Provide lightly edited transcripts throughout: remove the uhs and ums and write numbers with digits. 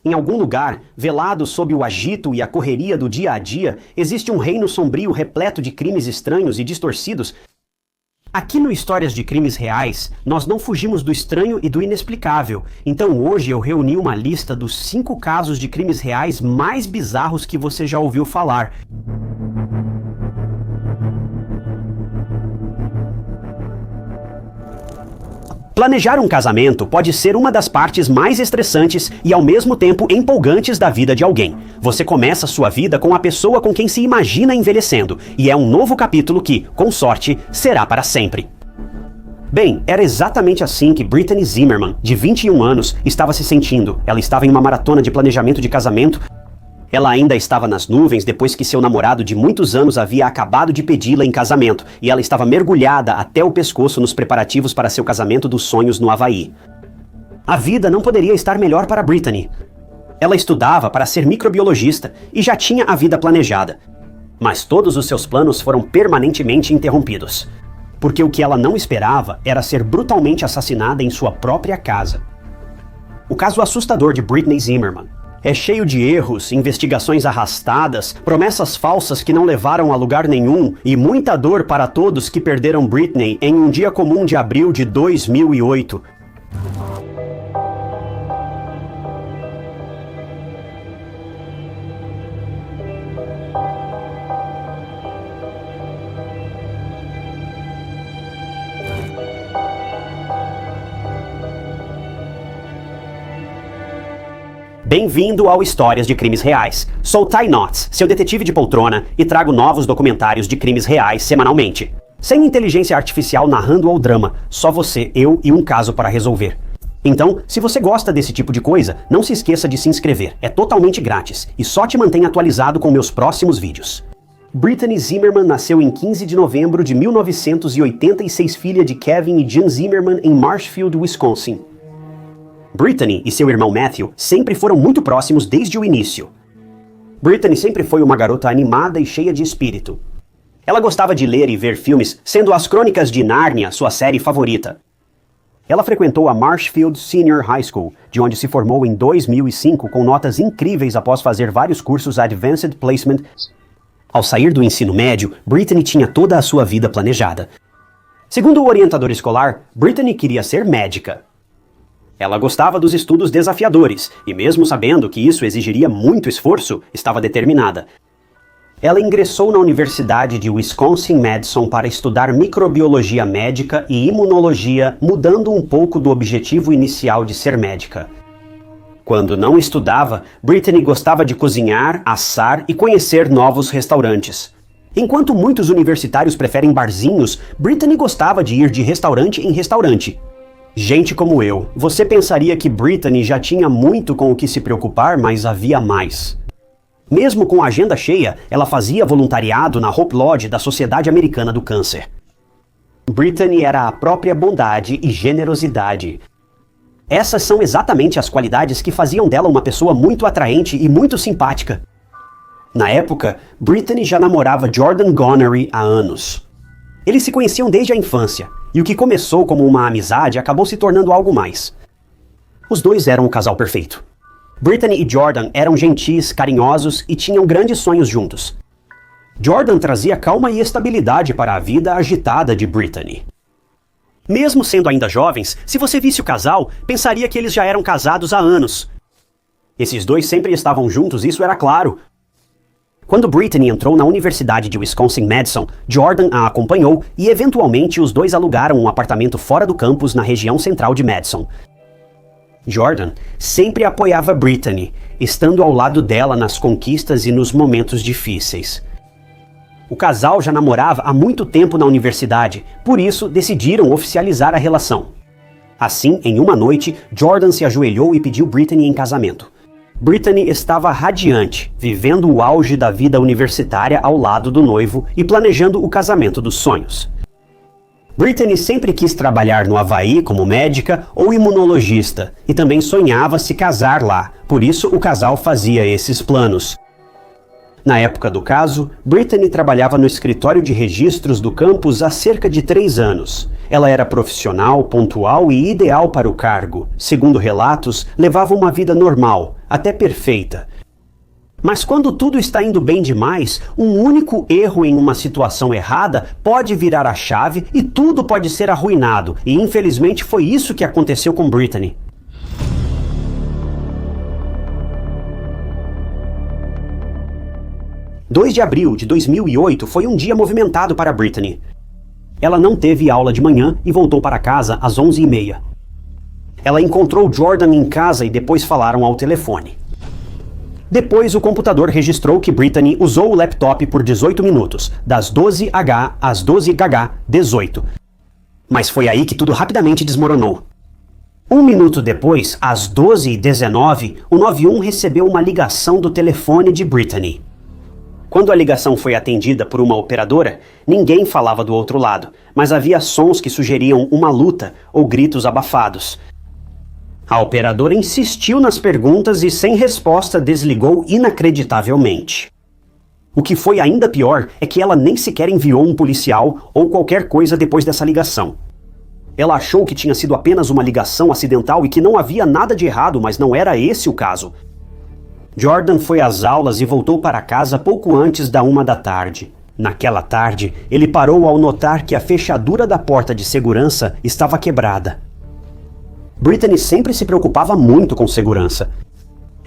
Em algum lugar, velado sob o agito e a correria do dia a dia, existe um reino sombrio repleto de crimes estranhos e distorcidos. Aqui no Histórias de Crimes Reais, nós não fugimos do estranho e do inexplicável. Então hoje eu reuni uma lista dos 5 casos de crimes reais mais bizarros que você já ouviu falar. Planejar um casamento pode ser uma das partes mais estressantes e ao mesmo tempo empolgantes da vida de alguém. Você começa sua vida com a pessoa com quem se imagina envelhecendo, e é um novo capítulo que, com sorte, será para sempre. Bem, era exatamente assim que Brittany Zimmerman, de 21 anos, estava se sentindo. Ela estava em uma maratona de planejamento de casamento. Ela ainda estava nas nuvens depois que seu namorado de muitos anos havia acabado de pedi-la em casamento, e ela estava mergulhada até o pescoço nos preparativos para seu casamento dos sonhos no Havaí. A vida não poderia estar melhor para Brittany. Ela estudava para ser microbiologista e já tinha a vida planejada. Mas todos os seus planos foram permanentemente interrompidos. Porque o que ela não esperava era ser brutalmente assassinada em sua própria casa. O caso assustador de Brittany Zimmerman é cheio de erros, investigações arrastadas, promessas falsas que não levaram a lugar nenhum e muita dor para todos que perderam Brittany em um dia comum de abril de 2008. Bem-vindo ao Histórias de Crimes Reais. Sou Ty Knotts, seu detetive de poltrona, e trago novos documentários de crimes reais semanalmente. Sem inteligência artificial narrando o drama, só você, eu e um caso para resolver. Então, se você gosta desse tipo de coisa, não se esqueça de se inscrever. É totalmente grátis e só te mantém atualizado com meus próximos vídeos. Brittany Zimmerman nasceu em 15 de novembro de 1986, filha de Kevin e Jan Zimmerman em Marshfield, Wisconsin. Brittany e seu irmão Matthew sempre foram muito próximos desde o início. Brittany sempre foi uma garota animada e cheia de espírito. Ela gostava de ler e ver filmes, sendo As Crônicas de Nárnia sua série favorita. Ela frequentou a Marshfield Senior High School, de onde se formou em 2005 com notas incríveis após fazer vários cursos Advanced Placement. Ao sair do ensino médio, Brittany tinha toda a sua vida planejada. Segundo o orientador escolar, Brittany queria ser médica. Ela gostava dos estudos desafiadores, e mesmo sabendo que isso exigiria muito esforço, estava determinada. Ela ingressou na Universidade de Wisconsin-Madison para estudar microbiologia médica e imunologia, mudando um pouco do objetivo inicial de ser médica. Quando não estudava, Brittany gostava de cozinhar, assar e conhecer novos restaurantes. Enquanto muitos universitários preferem barzinhos, Brittany gostava de ir de restaurante em restaurante. Gente como eu, você pensaria que Brittany já tinha muito com o que se preocupar, mas havia mais. Mesmo com a agenda cheia, ela fazia voluntariado na Hope Lodge da Sociedade Americana do Câncer. Brittany era a própria bondade e generosidade. Essas são exatamente as qualidades que faziam dela uma pessoa muito atraente e muito simpática. Na época, Brittany já namorava Jordan Gonery há anos. Eles se conheciam desde a infância, e o que começou como uma amizade acabou se tornando algo mais. Os dois eram o casal perfeito. Brittany e Jordan eram gentis, carinhosos e tinham grandes sonhos juntos. Jordan trazia calma e estabilidade para a vida agitada de Brittany. Mesmo sendo ainda jovens, se você visse o casal, pensaria que eles já eram casados há anos. Esses dois sempre estavam juntos, isso era claro. Quando Brittany entrou na Universidade de Wisconsin-Madison, Jordan a acompanhou e eventualmente os dois alugaram um apartamento fora do campus na região central de Madison. Jordan sempre apoiava Brittany, estando ao lado dela nas conquistas e nos momentos difíceis. O casal já namorava há muito tempo na universidade, por isso decidiram oficializar a relação. Assim, em uma noite, Jordan se ajoelhou e pediu Brittany em casamento. Brittany estava radiante, vivendo o auge da vida universitária ao lado do noivo e planejando o casamento dos sonhos. Brittany sempre quis trabalhar no Havaí como médica ou imunologista e também sonhava se casar lá, por isso o casal fazia esses planos. Na época do caso, Brittany trabalhava no escritório de registros do campus há cerca de 3 anos. Ela era profissional, pontual e ideal para o cargo. Segundo relatos, levava uma vida normal, até perfeita. Mas quando tudo está indo bem demais, um único erro em uma situação errada pode virar a chave e tudo pode ser arruinado. E infelizmente foi isso que aconteceu com Brittany. Em 2 de abril de 2008 foi um dia movimentado para Brittany. Ela não teve aula de manhã e voltou para casa às 11h30. Ela encontrou Jordan em casa e depois falaram ao telefone. Depois, o computador registrou que Brittany usou o laptop por 18 minutos, das 12h às 12h18. Mas foi aí que tudo rapidamente desmoronou. 1 minuto depois, às 12h19, o 91 recebeu uma ligação do telefone de Brittany. Quando a ligação foi atendida por uma operadora, ninguém falava do outro lado, mas havia sons que sugeriam uma luta ou gritos abafados. A operadora insistiu nas perguntas e, sem resposta, desligou inacreditavelmente. O que foi ainda pior é que ela nem sequer enviou um policial ou qualquer coisa depois dessa ligação. Ela achou que tinha sido apenas uma ligação acidental e que não havia nada de errado, mas não era esse o caso. Jordan foi às aulas e voltou para casa pouco antes da 1h. Naquela tarde, ele parou ao notar que a fechadura da porta de segurança estava quebrada. Brittany sempre se preocupava muito com segurança.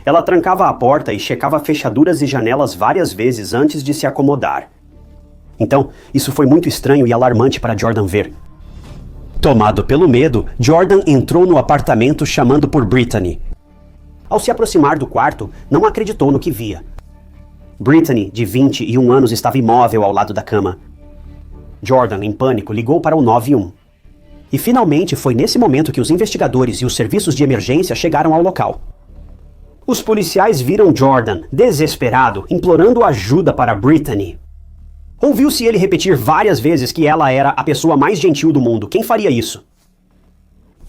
Ela trancava a porta e checava fechaduras e janelas várias vezes antes de se acomodar. Então, isso foi muito estranho e alarmante para Jordan ver. Tomado pelo medo, Jordan entrou no apartamento chamando por Brittany. Ao se aproximar do quarto, não acreditou no que via. Brittany, de 21 anos, estava imóvel ao lado da cama. Jordan, em pânico, ligou para o 91. E finalmente foi nesse momento que os investigadores e os serviços de emergência chegaram ao local. Os policiais viram Jordan, desesperado, implorando ajuda para Brittany. Ouviu-se ele repetir várias vezes que ela era a pessoa mais gentil do mundo. Quem faria isso?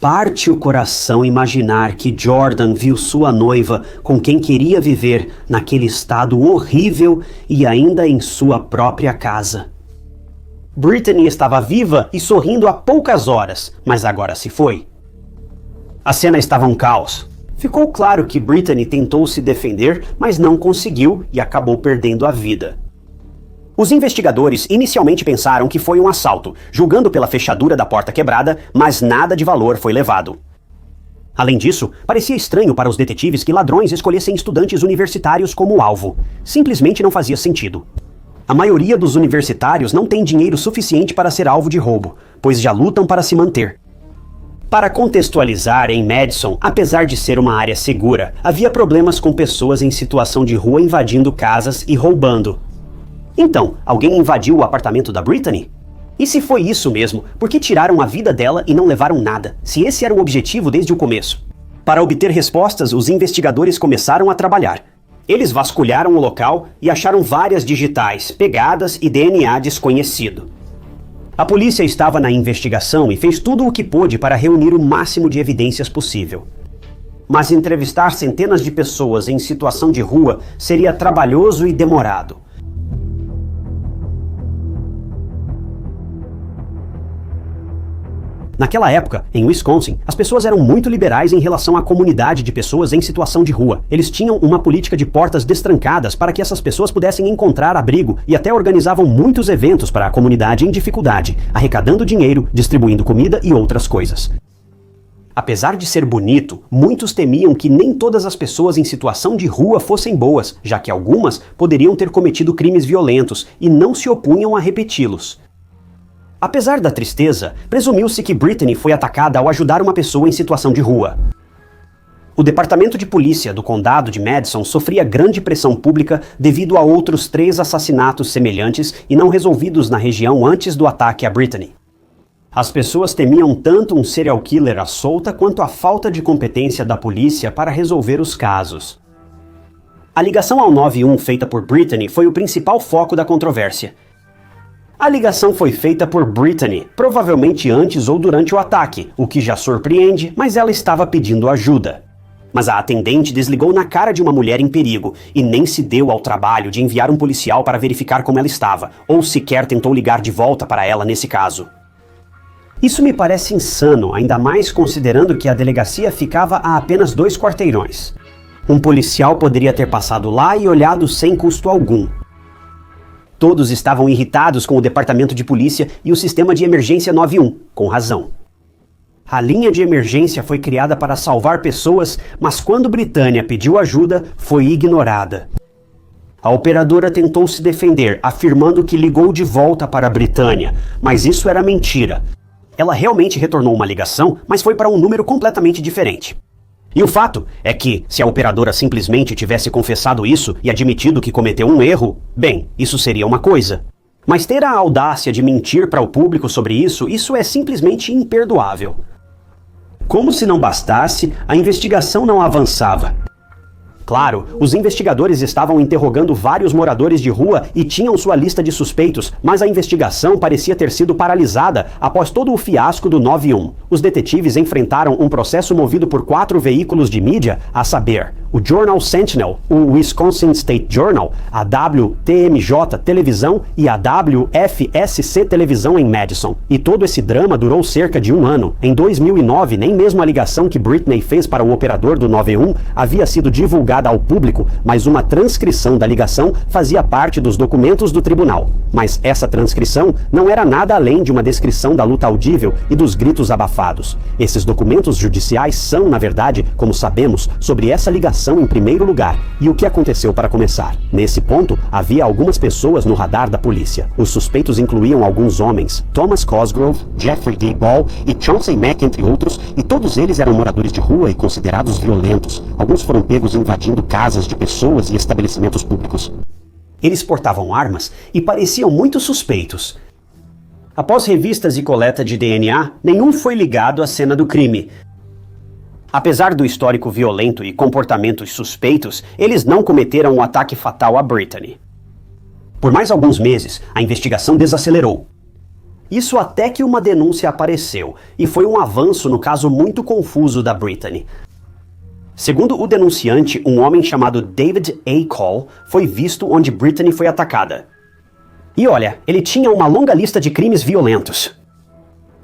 Parte o coração imaginar que Jordan viu sua noiva com quem queria viver naquele estado horrível e ainda em sua própria casa. Brittany estava viva e sorrindo há poucas horas, mas agora se foi. A cena estava um caos. Ficou claro que Brittany tentou se defender, mas não conseguiu e acabou perdendo a vida. Os investigadores inicialmente pensaram que foi um assalto, julgando pela fechadura da porta quebrada, mas nada de valor foi levado. Além disso, parecia estranho para os detetives que ladrões escolhessem estudantes universitários como alvo. Simplesmente não fazia sentido. A maioria dos universitários não tem dinheiro suficiente para ser alvo de roubo, pois já lutam para se manter. Para contextualizar, em Madison, apesar de ser uma área segura, havia problemas com pessoas em situação de rua invadindo casas e roubando. Então, alguém invadiu o apartamento da Brittany? E se foi isso mesmo, por que tiraram a vida dela e não levaram nada, se esse era o objetivo desde o começo? Para obter respostas, os investigadores começaram a trabalhar. Eles vasculharam o local e acharam várias digitais, pegadas e DNA desconhecido. A polícia estava na investigação e fez tudo o que pôde para reunir o máximo de evidências possível. Mas entrevistar centenas de pessoas em situação de rua seria trabalhoso e demorado. Naquela época, em Wisconsin, as pessoas eram muito liberais em relação à comunidade de pessoas em situação de rua. Eles tinham uma política de portas destrancadas para que essas pessoas pudessem encontrar abrigo e até organizavam muitos eventos para a comunidade em dificuldade, arrecadando dinheiro, distribuindo comida e outras coisas. Apesar de ser bonito, muitos temiam que nem todas as pessoas em situação de rua fossem boas, já que algumas poderiam ter cometido crimes violentos e não se opunham a repeti-los. Apesar da tristeza, presumiu-se que Brittany foi atacada ao ajudar uma pessoa em situação de rua. O Departamento de Polícia do Condado de Madison sofria grande pressão pública devido a outros 3 assassinatos semelhantes e não resolvidos na região antes do ataque a Brittany. As pessoas temiam tanto um serial killer à solta quanto a falta de competência da polícia para resolver os casos. A ligação ao 91 feita por Brittany foi o principal foco da controvérsia. A ligação foi feita por Brittany, provavelmente antes ou durante o ataque, o que já surpreende, mas ela estava pedindo ajuda. Mas a atendente desligou na cara de uma mulher em perigo e nem se deu ao trabalho de enviar um policial para verificar como ela estava, ou sequer tentou ligar de volta para ela nesse caso. Isso me parece insano, ainda mais considerando que a delegacia ficava a apenas 2 quarteirões. Um policial poderia ter passado lá e olhado sem custo algum. Todos estavam irritados com o departamento de polícia e o sistema de emergência 91, com razão. A linha de emergência foi criada para salvar pessoas, mas quando Britânia pediu ajuda, foi ignorada. A operadora tentou se defender, afirmando que ligou de volta para a Britânia, mas isso era mentira. Ela realmente retornou uma ligação, mas foi para um número completamente diferente. E o fato é que, se a operadora simplesmente tivesse confessado isso e admitido que cometeu um erro, bem, isso seria uma coisa. Mas ter a audácia de mentir para o público sobre isso é simplesmente imperdoável. Como se não bastasse, a investigação não avançava. Claro, os investigadores estavam interrogando vários moradores de rua e tinham sua lista de suspeitos, mas a investigação parecia ter sido paralisada após todo o fiasco do 91. Os detetives enfrentaram um processo movido por 4 veículos de mídia, a saber, o Journal Sentinel, o Wisconsin State Journal, a WTMJ Televisão e a WFSC Televisão em Madison. E todo esse drama durou cerca de 1 ano. Em 2009, nem mesmo a ligação que Britney fez para o operador do 91 havia sido divulgada ao público, mas uma transcrição da ligação fazia parte dos documentos do tribunal. Mas essa transcrição não era nada além de uma descrição da luta audível e dos gritos abafados. Esses documentos judiciais são, na verdade, como sabemos, sobre essa ligação em primeiro lugar. E o que aconteceu para começar? Nesse ponto, havia algumas pessoas no radar da polícia. Os suspeitos incluíam alguns homens, Thomas Cosgrove, Jeffrey D. Ball e Chauncey Mack, entre outros, e todos eles eram moradores de rua e considerados violentos. Alguns foram pegos invadindo casas de pessoas e estabelecimentos públicos. Eles portavam armas e pareciam muito suspeitos. Após revistas e coleta de DNA, nenhum foi ligado à cena do crime. Apesar do histórico violento e comportamentos suspeitos, eles não cometeram um ataque fatal a Britney. Por mais alguns meses, a investigação desacelerou. Isso até que uma denúncia apareceu, e foi um avanço no caso muito confuso da Britney. Segundo o denunciante, um homem chamado David A. Cole foi visto onde Britney foi atacada. E olha, ele tinha uma longa lista de crimes violentos.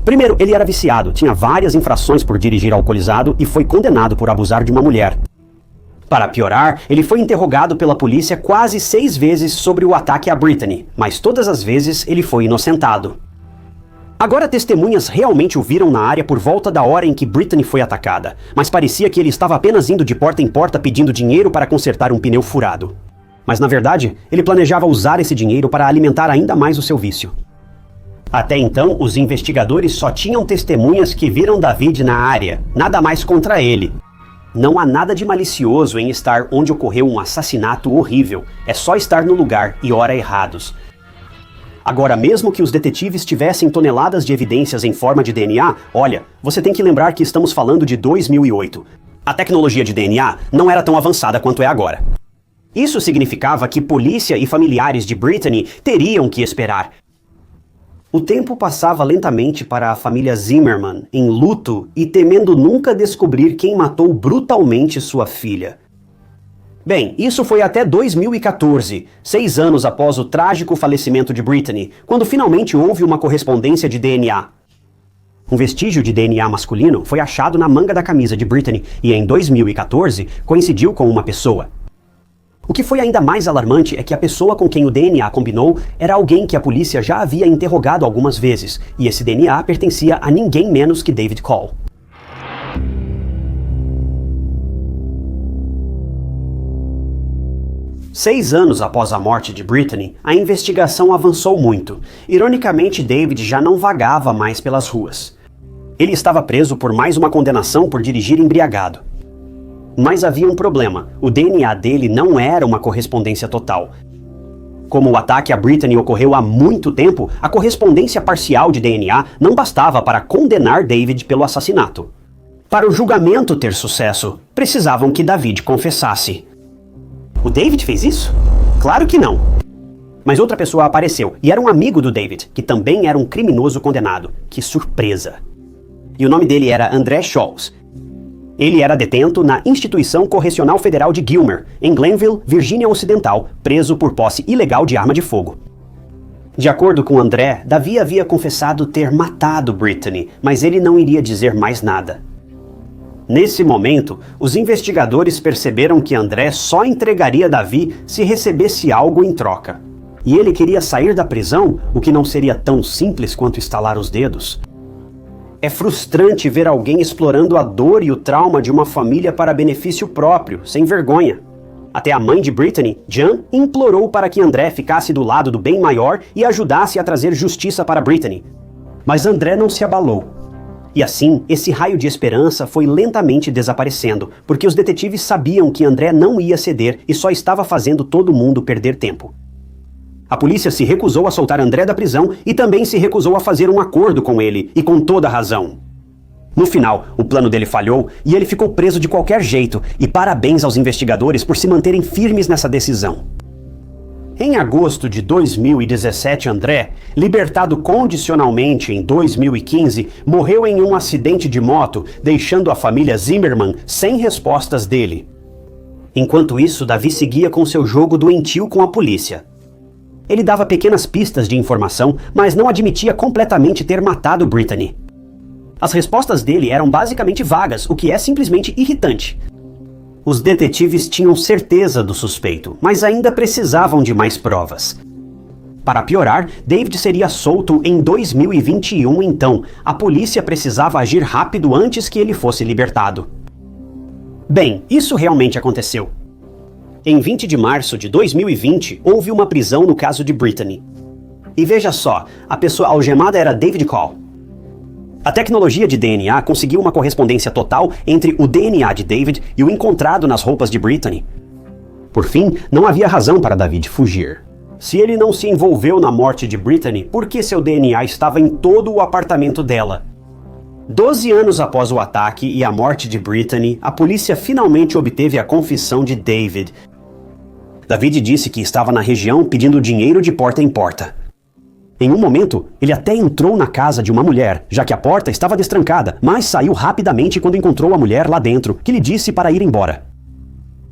Primeiro, ele era viciado, tinha várias infrações por dirigir alcoolizado e foi condenado por abusar de uma mulher. Para piorar, ele foi interrogado pela polícia quase 6 vezes sobre o ataque a Britney, mas todas as vezes ele foi inocentado. Agora testemunhas realmente o viram na área por volta da hora em que Britney foi atacada, mas parecia que ele estava apenas indo de porta em porta pedindo dinheiro para consertar um pneu furado. Mas na verdade, ele planejava usar esse dinheiro para alimentar ainda mais o seu vício. Até então, os investigadores só tinham testemunhas que viram David na área, nada mais contra ele. Não há nada de malicioso em estar onde ocorreu um assassinato horrível, é só estar no lugar e hora errados. Agora, mesmo que os detetives tivessem toneladas de evidências em forma de DNA, olha, você tem que lembrar que estamos falando de 2008. A tecnologia de DNA não era tão avançada quanto é agora. Isso significava que polícia e familiares de Britney teriam que esperar. O tempo passava lentamente para a família Zimmerman, em luto e temendo nunca descobrir quem matou brutalmente sua filha. Bem, isso foi até 2014, 6 anos após o trágico falecimento de Britney, quando finalmente houve uma correspondência de DNA. Um vestígio de DNA masculino foi achado na manga da camisa de Britney e em 2014 coincidiu com uma pessoa. O que foi ainda mais alarmante é que a pessoa com quem o DNA combinou era alguém que a polícia já havia interrogado algumas vezes, e esse DNA pertencia a ninguém menos que David Cole. Seis anos após a morte de Britney, a investigação avançou muito. Ironicamente, David já não vagava mais pelas ruas. Ele estava preso por mais uma condenação por dirigir embriagado. Mas havia um problema, o DNA dele não era uma correspondência total. Como o ataque a Britney ocorreu há muito tempo, a correspondência parcial de DNA não bastava para condenar David pelo assassinato. Para o julgamento ter sucesso, precisavam que David confessasse. O David fez isso? Claro que não. Mas outra pessoa apareceu, e era um amigo do David, que também era um criminoso condenado. Que surpresa! E o nome dele era André Scholes. Ele era detento na Instituição Correcional Federal de Gilmer, em Glenville, Virgínia Ocidental, preso por posse ilegal de arma de fogo. De acordo com André, Davi havia confessado ter matado Brittany, mas ele não iria dizer mais nada. Nesse momento, os investigadores perceberam que André só entregaria Davi se recebesse algo em troca. E ele queria sair da prisão, o que não seria tão simples quanto estalar os dedos. É frustrante ver alguém explorando a dor e o trauma de uma família para benefício próprio, sem vergonha. Até a mãe de Brittany, Jan, implorou para que André ficasse do lado do bem maior e ajudasse a trazer justiça para Brittany. Mas André não se abalou. E assim, esse raio de esperança foi lentamente desaparecendo, porque os detetives sabiam que André não ia ceder e só estava fazendo todo mundo perder tempo. A polícia se recusou a soltar André da prisão e também se recusou a fazer um acordo com ele, e com toda razão. No final, o plano dele falhou e ele ficou preso de qualquer jeito, e parabéns aos investigadores por se manterem firmes nessa decisão. Em agosto de 2017, André, libertado condicionalmente em 2015, morreu em um acidente de moto, deixando a família Zimmerman sem respostas dele. Enquanto isso, Davi seguia com seu jogo doentio com a polícia. Ele dava pequenas pistas de informação, mas não admitia completamente ter matado Brittany. As respostas dele eram basicamente vagas, o que é simplesmente irritante. Os detetives tinham certeza do suspeito, mas ainda precisavam de mais provas. Para piorar, David seria solto em 2021, então a polícia precisava agir rápido antes que ele fosse libertado. Bem, isso realmente aconteceu. Em 20 de março de 2020, houve uma prisão no caso de Brittany. E veja só, a pessoa algemada era David Call. A tecnologia de DNA conseguiu uma correspondência total entre o DNA de David e o encontrado nas roupas de Brittany. Por fim, não havia razão para David fugir. Se ele não se envolveu na morte de Brittany, por que seu DNA estava em todo o apartamento dela? 12 anos após o ataque e a morte de Brittany, a polícia finalmente obteve a confissão de David. David disse que estava na região pedindo dinheiro de porta em porta. Em um momento, ele até entrou na casa de uma mulher, já que a porta estava destrancada, mas saiu rapidamente quando encontrou a mulher lá dentro, que lhe disse para ir embora.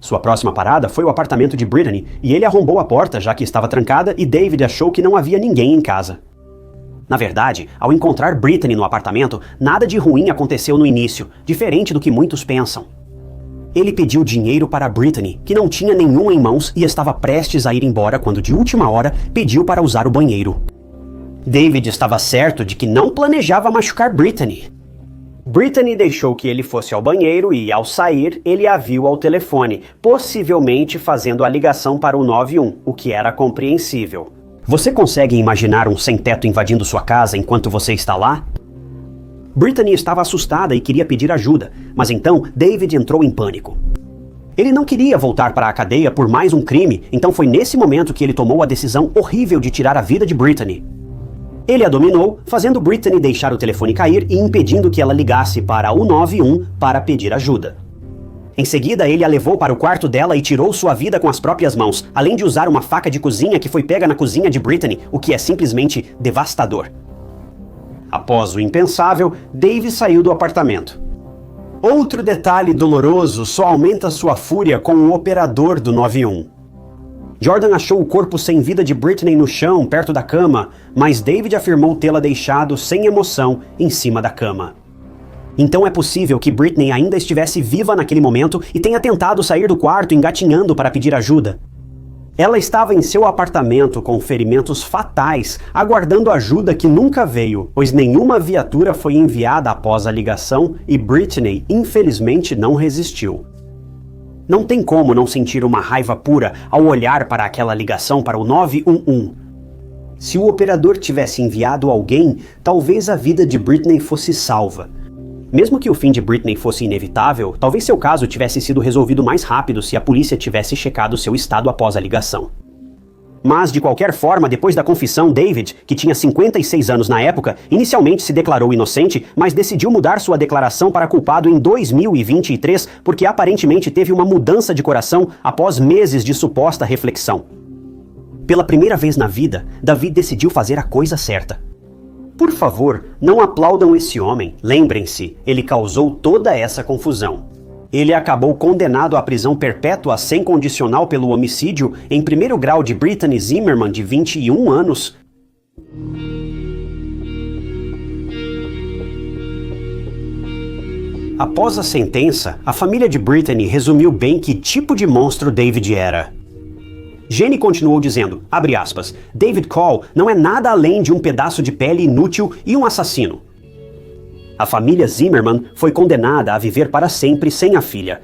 Sua próxima parada foi o apartamento de Brittany, e ele arrombou a porta já que estava trancada e David achou que não havia ninguém em casa. Na verdade, ao encontrar Brittany no apartamento, nada de ruim aconteceu no início, diferente do que muitos pensam. Ele pediu dinheiro para Brittany, que não tinha nenhum em mãos e estava prestes a ir embora quando de última hora pediu para usar o banheiro. David estava certo de que não planejava machucar Brittany. Brittany deixou que ele fosse ao banheiro e, ao sair, ele a viu ao telefone, possivelmente fazendo a ligação para o 91, o que era compreensível. Você consegue imaginar um sem-teto invadindo sua casa enquanto você está lá? Brittany estava assustada e queria pedir ajuda, mas então David entrou em pânico. Ele não queria voltar para a cadeia por mais um crime, então foi nesse momento que ele tomou a decisão horrível de tirar a vida de Brittany. Ele a dominou, fazendo Brittany deixar o telefone cair e impedindo que ela ligasse para o 91 para pedir ajuda. Em seguida, ele a levou para o quarto dela e tirou sua vida com as próprias mãos, além de usar uma faca de cozinha que foi pega na cozinha de Brittany, o que é simplesmente devastador. Após o impensável, Dave saiu do apartamento. Outro detalhe doloroso só aumenta sua fúria com o operador do 91. Jordan achou o corpo sem vida de Brittany no chão, perto da cama, mas David afirmou tê-la deixado sem emoção em cima da cama. Então é possível que Brittany ainda estivesse viva naquele momento e tenha tentado sair do quarto engatinhando para pedir ajuda. Ela estava em seu apartamento com ferimentos fatais, aguardando ajuda que nunca veio, pois nenhuma viatura foi enviada após a ligação e Brittany, infelizmente, não resistiu. Não tem como não sentir uma raiva pura ao olhar para aquela ligação para o 911. Se o operador tivesse enviado alguém, talvez a vida de Brittany fosse salva. Mesmo que o fim de Brittany fosse inevitável, talvez seu caso tivesse sido resolvido mais rápido se a polícia tivesse checado seu estado após a ligação. Mas, de qualquer forma, depois da confissão, David, que tinha 56 anos na época, inicialmente se declarou inocente, mas decidiu mudar sua declaração para culpado em 2023 porque aparentemente teve uma mudança de coração após meses de suposta reflexão. Pela primeira vez na vida, Davi decidiu fazer a coisa certa. Por favor, não aplaudam esse homem. Lembrem-se, ele causou toda essa confusão. Ele acabou condenado à prisão perpétua sem condicional pelo homicídio em primeiro grau de Brittany Zimmerman, de 21 anos. Após a sentença, a família de Brittany resumiu bem que tipo de monstro David era. Jenny continuou dizendo, abre aspas, David Cole não é nada além de um pedaço de pele inútil e um assassino. A família Zimmerman foi condenada a viver para sempre sem a filha.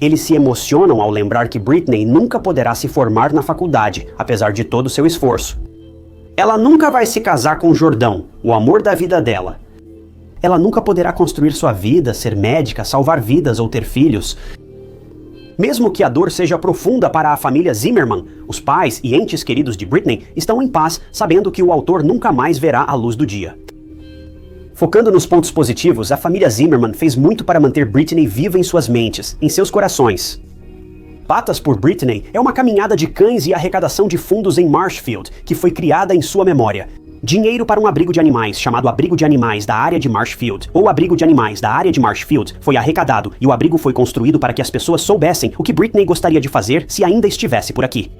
Eles se emocionam ao lembrar que Brittany nunca poderá se formar na faculdade, apesar de todo o seu esforço. Ela nunca vai se casar com Jordão, o amor da vida dela. Ela nunca poderá construir sua vida, ser médica, salvar vidas ou ter filhos. Mesmo que a dor seja profunda para a família Zimmerman, os pais e entes queridos de Brittany estão em paz, sabendo que o autor nunca mais verá a luz do dia. Focando nos pontos positivos, a família Zimmerman fez muito para manter Brittany viva em suas mentes, em seus corações. Patas por Brittany é uma caminhada de cães e arrecadação de fundos em Marshfield, que foi criada em sua memória. Dinheiro para um abrigo de animais, chamado Abrigo de Animais da área de Marshfield, ou Abrigo de Animais da área de Marshfield, foi arrecadado e o abrigo foi construído para que as pessoas soubessem o que Brittany gostaria de fazer se ainda estivesse por aqui.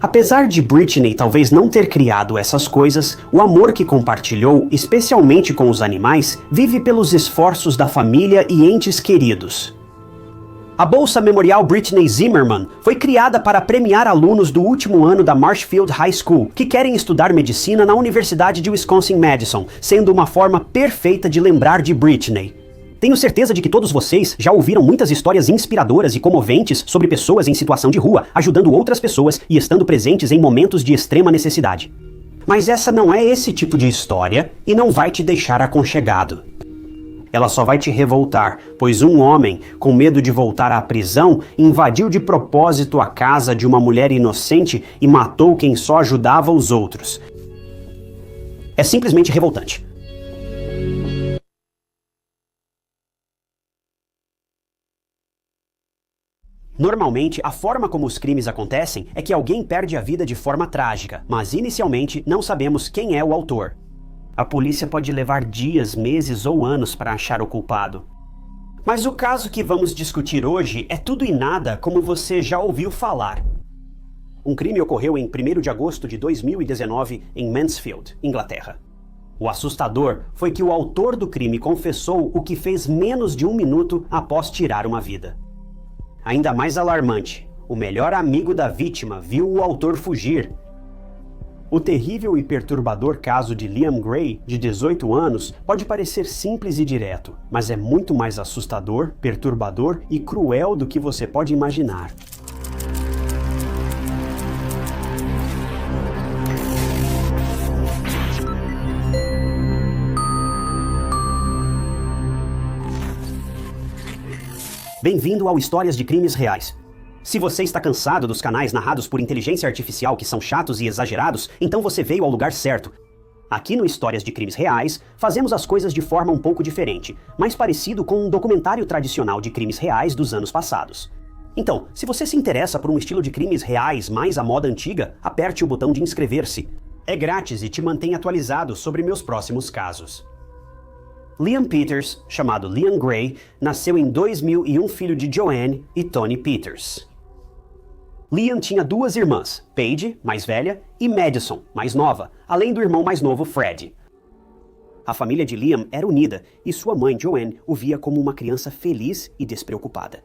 Apesar de Brittany talvez não ter criado essas coisas, o amor que compartilhou, especialmente com os animais, vive pelos esforços da família e entes queridos. A Bolsa Memorial Brittany Zimmerman foi criada para premiar alunos do último ano da Marshfield High School que querem estudar medicina na Universidade de Wisconsin-Madison, sendo uma forma perfeita de lembrar de Brittany. Tenho certeza de que todos vocês já ouviram muitas histórias inspiradoras e comoventes sobre pessoas em situação de rua, ajudando outras pessoas e estando presentes em momentos de extrema necessidade. Mas essa não é esse tipo de história e não vai te deixar aconchegado. Ela só vai te revoltar, pois um homem, com medo de voltar à prisão, invadiu de propósito a casa de uma mulher inocente e matou quem só ajudava os outros. É simplesmente revoltante. Normalmente, a forma como os crimes acontecem é que alguém perde a vida de forma trágica, mas inicialmente não sabemos quem é o autor. A polícia pode levar dias, meses ou anos para achar o culpado. Mas o caso que vamos discutir hoje é tudo e nada como você já ouviu falar. Um crime ocorreu em 1º de agosto de 2019 em Mansfield, Inglaterra. O assustador foi que o autor do crime confessou o que fez menos de 1 minuto após tirar uma vida. Ainda mais alarmante, o melhor amigo da vítima viu o autor fugir. O terrível e perturbador caso de Liam Gray, de 18 anos, pode parecer simples e direto, mas é muito mais assustador, perturbador e cruel do que você pode imaginar. Bem-vindo ao Histórias de Crimes Reais. Se você está cansado dos canais narrados por inteligência artificial que são chatos e exagerados, então você veio ao lugar certo. Aqui no Histórias de Crimes Reais, fazemos as coisas de forma um pouco diferente, mais parecido com um documentário tradicional de crimes reais dos anos passados. Então, se você se interessa por um estilo de crimes reais mais à moda antiga, aperte o botão de inscrever-se. É grátis e te mantém atualizado sobre meus próximos casos. Liam Peters, chamado Liam Gray, nasceu em 2000 e um filho de Joanne e Tony Peters. Liam tinha 2 irmãs, Paige, mais velha, e Madison, mais nova, além do irmão mais novo, Fred. A família de Liam era unida e sua mãe, Joanne, o via como uma criança feliz e despreocupada.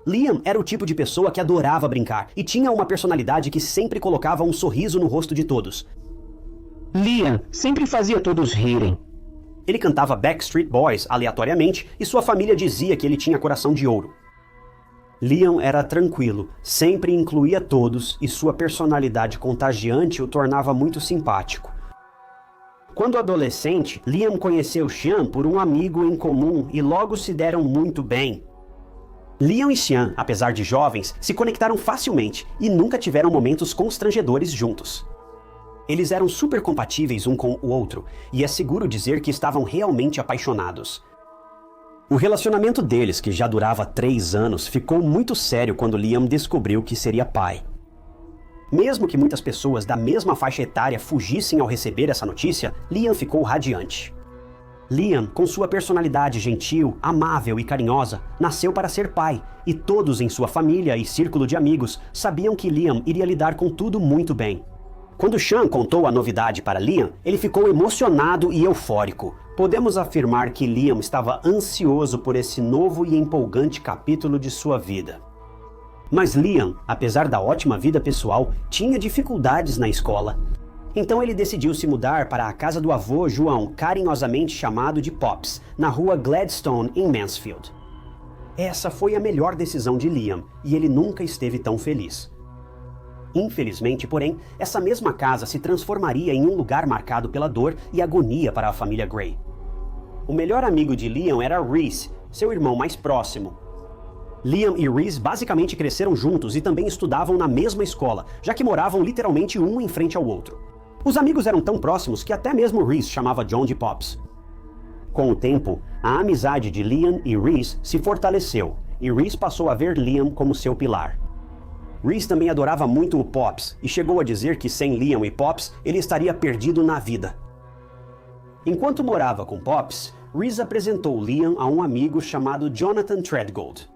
Liam era o tipo de pessoa que adorava brincar e tinha uma personalidade que sempre colocava um sorriso no rosto de todos. Liam sempre fazia todos rirem. Ele cantava Backstreet Boys aleatoriamente e sua família dizia que ele tinha coração de ouro. Liam era tranquilo, sempre incluía todos e sua personalidade contagiante o tornava muito simpático. Quando adolescente, Liam conheceu Sean por um amigo em comum e logo se deram muito bem. Liam e Sean, apesar de jovens, se conectaram facilmente e nunca tiveram momentos constrangedores juntos. Eles eram super compatíveis um com o outro, e é seguro dizer que estavam realmente apaixonados. O relacionamento deles, que já durava 3 anos, ficou muito sério quando Liam descobriu que seria pai. Mesmo que muitas pessoas da mesma faixa etária fugissem ao receber essa notícia, Liam ficou radiante. Liam, com sua personalidade gentil, amável e carinhosa, nasceu para ser pai, e todos em sua família e círculo de amigos sabiam que Liam iria lidar com tudo muito bem. Quando Sean contou a novidade para Liam, ele ficou emocionado e eufórico. Podemos afirmar que Liam estava ansioso por esse novo e empolgante capítulo de sua vida. Mas Liam, apesar da ótima vida pessoal, tinha dificuldades na escola. Então ele decidiu se mudar para a casa do avô João, carinhosamente chamado de Pops, na rua Gladstone, em Mansfield. Essa foi a melhor decisão de Liam, e ele nunca esteve tão feliz. Infelizmente, porém, essa mesma casa se transformaria em um lugar marcado pela dor e agonia para a família Gray. O melhor amigo de Liam era Reese, seu irmão mais próximo. Liam e Reese basicamente cresceram juntos e também estudavam na mesma escola, já que moravam literalmente um em frente ao outro. Os amigos eram tão próximos que até mesmo Reese chamava John de Pops. Com o tempo, a amizade de Liam e Reese se fortaleceu, e Reese passou a ver Liam como seu pilar. Reese também adorava muito o Pops, e chegou a dizer que sem Liam e Pops, ele estaria perdido na vida. Enquanto morava com Pops, Reese apresentou Liam a um amigo chamado Jonathan Treadgold.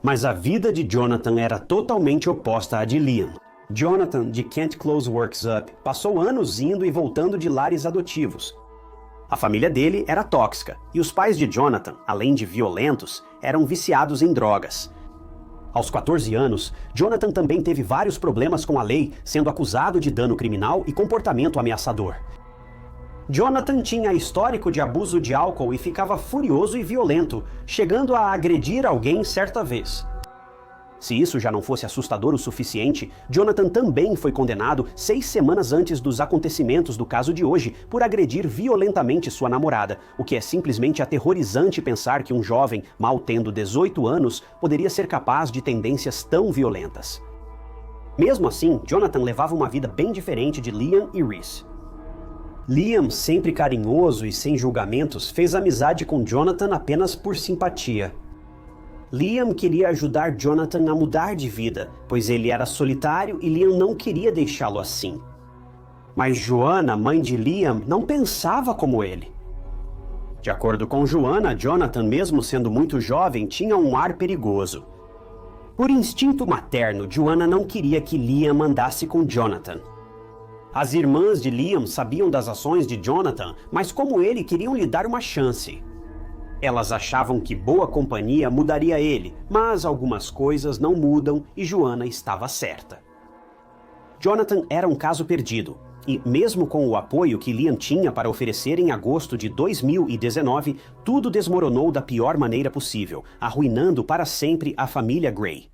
Mas a vida de Jonathan era totalmente oposta à de Liam. Jonathan, de Kent Close Works Up, passou anos indo e voltando de lares adotivos. A família dele era tóxica, e os pais de Jonathan, além de violentos, eram viciados em drogas. Aos 14 anos, Jonathan também teve vários problemas com a lei, sendo acusado de dano criminal e comportamento ameaçador. Jonathan tinha histórico de abuso de álcool e ficava furioso e violento, chegando a agredir alguém certa vez. Se isso já não fosse assustador o suficiente, Jonathan também foi condenado 6 semanas antes dos acontecimentos do caso de hoje por agredir violentamente sua namorada, o que é simplesmente aterrorizante pensar que um jovem, mal tendo 18 anos, poderia ser capaz de tendências tão violentas. Mesmo assim, Jonathan levava uma vida bem diferente de Liam e Reese. Liam, sempre carinhoso e sem julgamentos, fez amizade com Jonathan apenas por simpatia. Liam queria ajudar Jonathan a mudar de vida, pois ele era solitário e Liam não queria deixá-lo assim. Mas Joanna, mãe de Liam, não pensava como ele. De acordo com Joanna, Jonathan, mesmo sendo muito jovem, tinha um ar perigoso. Por instinto materno, Joanna não queria que Liam andasse com Jonathan. As irmãs de Liam sabiam das ações de Jonathan, mas como ele, queriam lhe dar uma chance. Elas achavam que boa companhia mudaria ele, mas algumas coisas não mudam e Joanna estava certa. Jonathan era um caso perdido, e mesmo com o apoio que Liam tinha para oferecer em agosto de 2019, tudo desmoronou da pior maneira possível, arruinando para sempre a família Gray.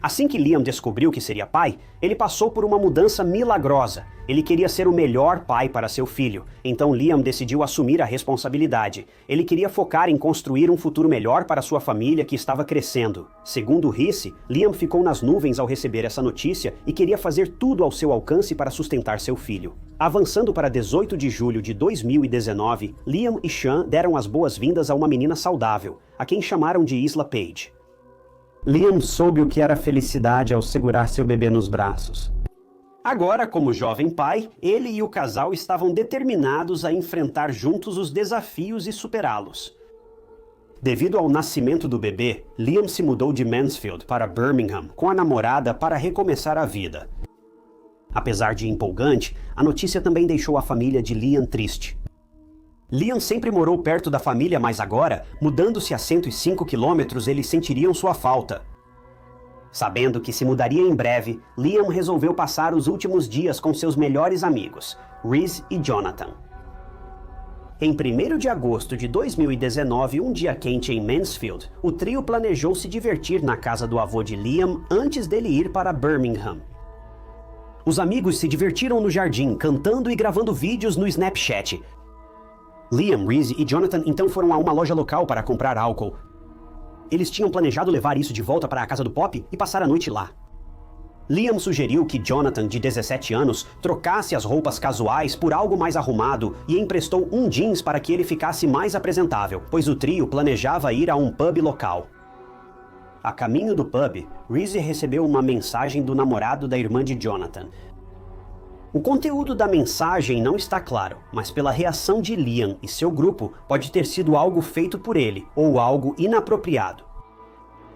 Assim que Liam descobriu que seria pai, ele passou por uma mudança milagrosa. Ele queria ser o melhor pai para seu filho, então Liam decidiu assumir a responsabilidade. Ele queria focar em construir um futuro melhor para sua família que estava crescendo. Segundo Reese, Liam ficou nas nuvens ao receber essa notícia e queria fazer tudo ao seu alcance para sustentar seu filho. Avançando para 18 de julho de 2019, Liam e Sean deram as boas-vindas a uma menina saudável, a quem chamaram de Isla Page. Liam soube o que era felicidade ao segurar seu bebê nos braços. Agora, como jovem pai, ele e o casal estavam determinados a enfrentar juntos os desafios e superá-los. Devido ao nascimento do bebê, Liam se mudou de Mansfield para Birmingham com a namorada para recomeçar a vida. Apesar de empolgante, a notícia também deixou a família de Liam triste. Liam sempre morou perto da família, mas agora, mudando-se a 105 quilômetros, eles sentiriam sua falta. Sabendo que se mudaria em breve, Liam resolveu passar os últimos dias com seus melhores amigos, Reese e Jonathan. Em 1º de agosto de 2019, um dia quente em Mansfield, o trio planejou se divertir na casa do avô de Liam antes dele ir para Birmingham. Os amigos se divertiram no jardim, cantando e gravando vídeos no Snapchat. Liam, Reese e Jonathan então foram a uma loja local para comprar álcool. Eles tinham planejado levar isso de volta para a casa do Pop e passar a noite lá. Liam sugeriu que Jonathan, de 17 anos, trocasse as roupas casuais por algo mais arrumado e emprestou um jeans para que ele ficasse mais apresentável, pois o trio planejava ir a um pub local. A caminho do pub, Reese recebeu uma mensagem do namorado da irmã de Jonathan. O conteúdo da mensagem não está claro, mas pela reação de Liam e seu grupo, pode ter sido algo feito por ele ou algo inapropriado.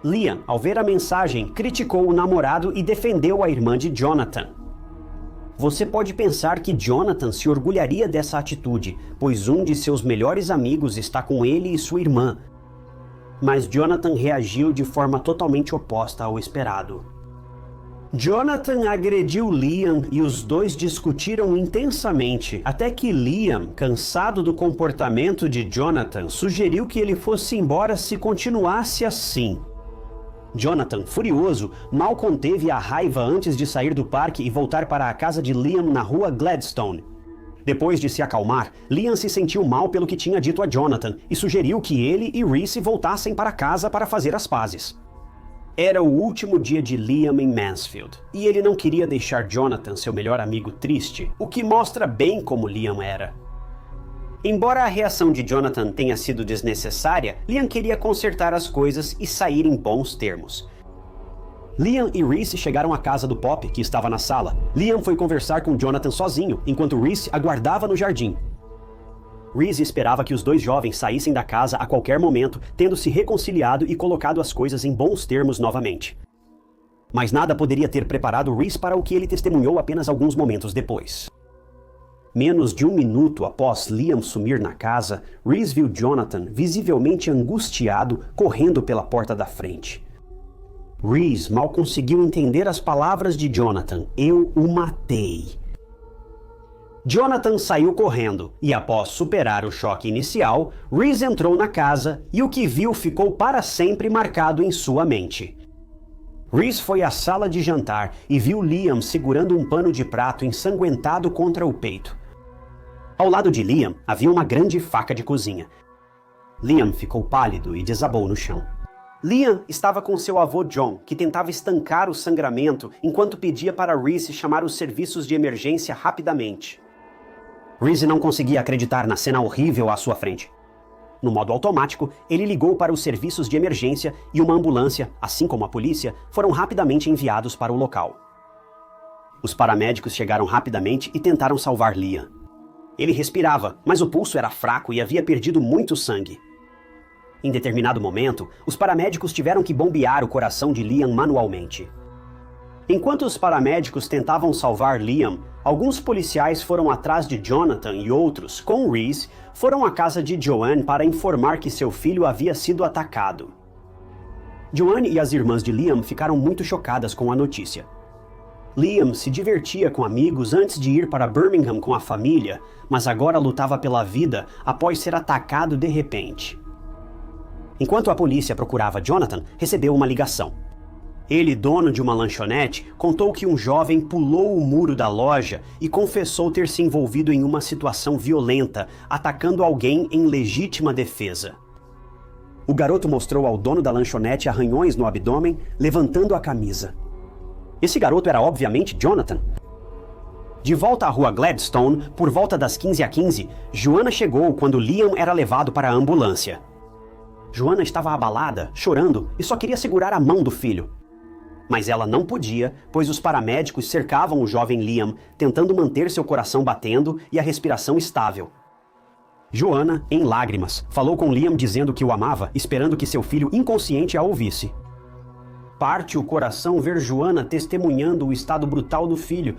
Liam, ao ver a mensagem, criticou o namorado e defendeu a irmã de Jonathan. Você pode pensar que Jonathan se orgulharia dessa atitude, pois um de seus melhores amigos está com ele e sua irmã. Mas Jonathan reagiu de forma totalmente oposta ao esperado. Jonathan agrediu Liam e os dois discutiram intensamente, até que Liam, cansado do comportamento de Jonathan, sugeriu que ele fosse embora se continuasse assim. Jonathan, furioso, mal conteve a raiva antes de sair do parque e voltar para a casa de Liam na rua Gladstone. Depois de se acalmar, Liam se sentiu mal pelo que tinha dito a Jonathan e sugeriu que ele e Reese voltassem para casa para fazer as pazes. Era o último dia de Liam em Mansfield, e ele não queria deixar Jonathan, seu melhor amigo, triste, o que mostra bem como Liam era. Embora a reação de Jonathan tenha sido desnecessária, Liam queria consertar as coisas e sair em bons termos. Liam e Reese chegaram à casa do Pop, que estava na sala. Liam foi conversar com Jonathan sozinho, enquanto Reese aguardava no jardim. Reese esperava que os dois jovens saíssem da casa a qualquer momento, tendo se reconciliado e colocado as coisas em bons termos novamente. Mas nada poderia ter preparado Reese para o que ele testemunhou apenas alguns momentos depois. Menos de um minuto após Liam sumir na casa, Reese viu Jonathan, visivelmente angustiado, correndo pela porta da frente. Reese mal conseguiu entender as palavras de Jonathan. Eu o matei. Jonathan saiu correndo e, após superar o choque inicial, Reese entrou na casa e o que viu ficou para sempre marcado em sua mente. Reese foi à sala de jantar e viu Liam segurando um pano de prato ensanguentado contra o peito. Ao lado de Liam havia uma grande faca de cozinha. Liam ficou pálido e desabou no chão. Liam estava com seu avô John, que tentava estancar o sangramento enquanto pedia para Reese chamar os serviços de emergência rapidamente. Reese não conseguia acreditar na cena horrível à sua frente. No modo automático, ele ligou para os serviços de emergência e uma ambulância, assim como a polícia, foram rapidamente enviados para o local. Os paramédicos chegaram rapidamente e tentaram salvar Liam. Ele respirava, mas o pulso era fraco e havia perdido muito sangue. Em determinado momento, os paramédicos tiveram que bombear o coração de Liam manualmente. Enquanto os paramédicos tentavam salvar Liam, alguns policiais foram atrás de Jonathan e outros, com Reese, foram à casa de Joanne para informar que seu filho havia sido atacado. Joanne e as irmãs de Liam ficaram muito chocadas com a notícia. Liam se divertia com amigos antes de ir para Birmingham com a família, mas agora lutava pela vida após ser atacado de repente. Enquanto a polícia procurava Jonathan, recebeu uma ligação. Ele, dono de uma lanchonete, contou que um jovem pulou o muro da loja e confessou ter se envolvido em uma situação violenta, atacando alguém em legítima defesa. O garoto mostrou ao dono da lanchonete arranhões no abdômen, levantando a camisa. Esse garoto era obviamente Jonathan. De volta à rua Gladstone, por volta das 15h15, Joanna chegou quando Liam era levado para a ambulância. Joanna estava abalada, chorando e só queria segurar a mão do filho. Mas ela não podia, pois os paramédicos cercavam o jovem Liam, tentando manter seu coração batendo e a respiração estável. Joanna, em lágrimas, falou com Liam dizendo que o amava, esperando que seu filho inconsciente a ouvisse. Parte o coração ver Joanna testemunhando o estado brutal do filho.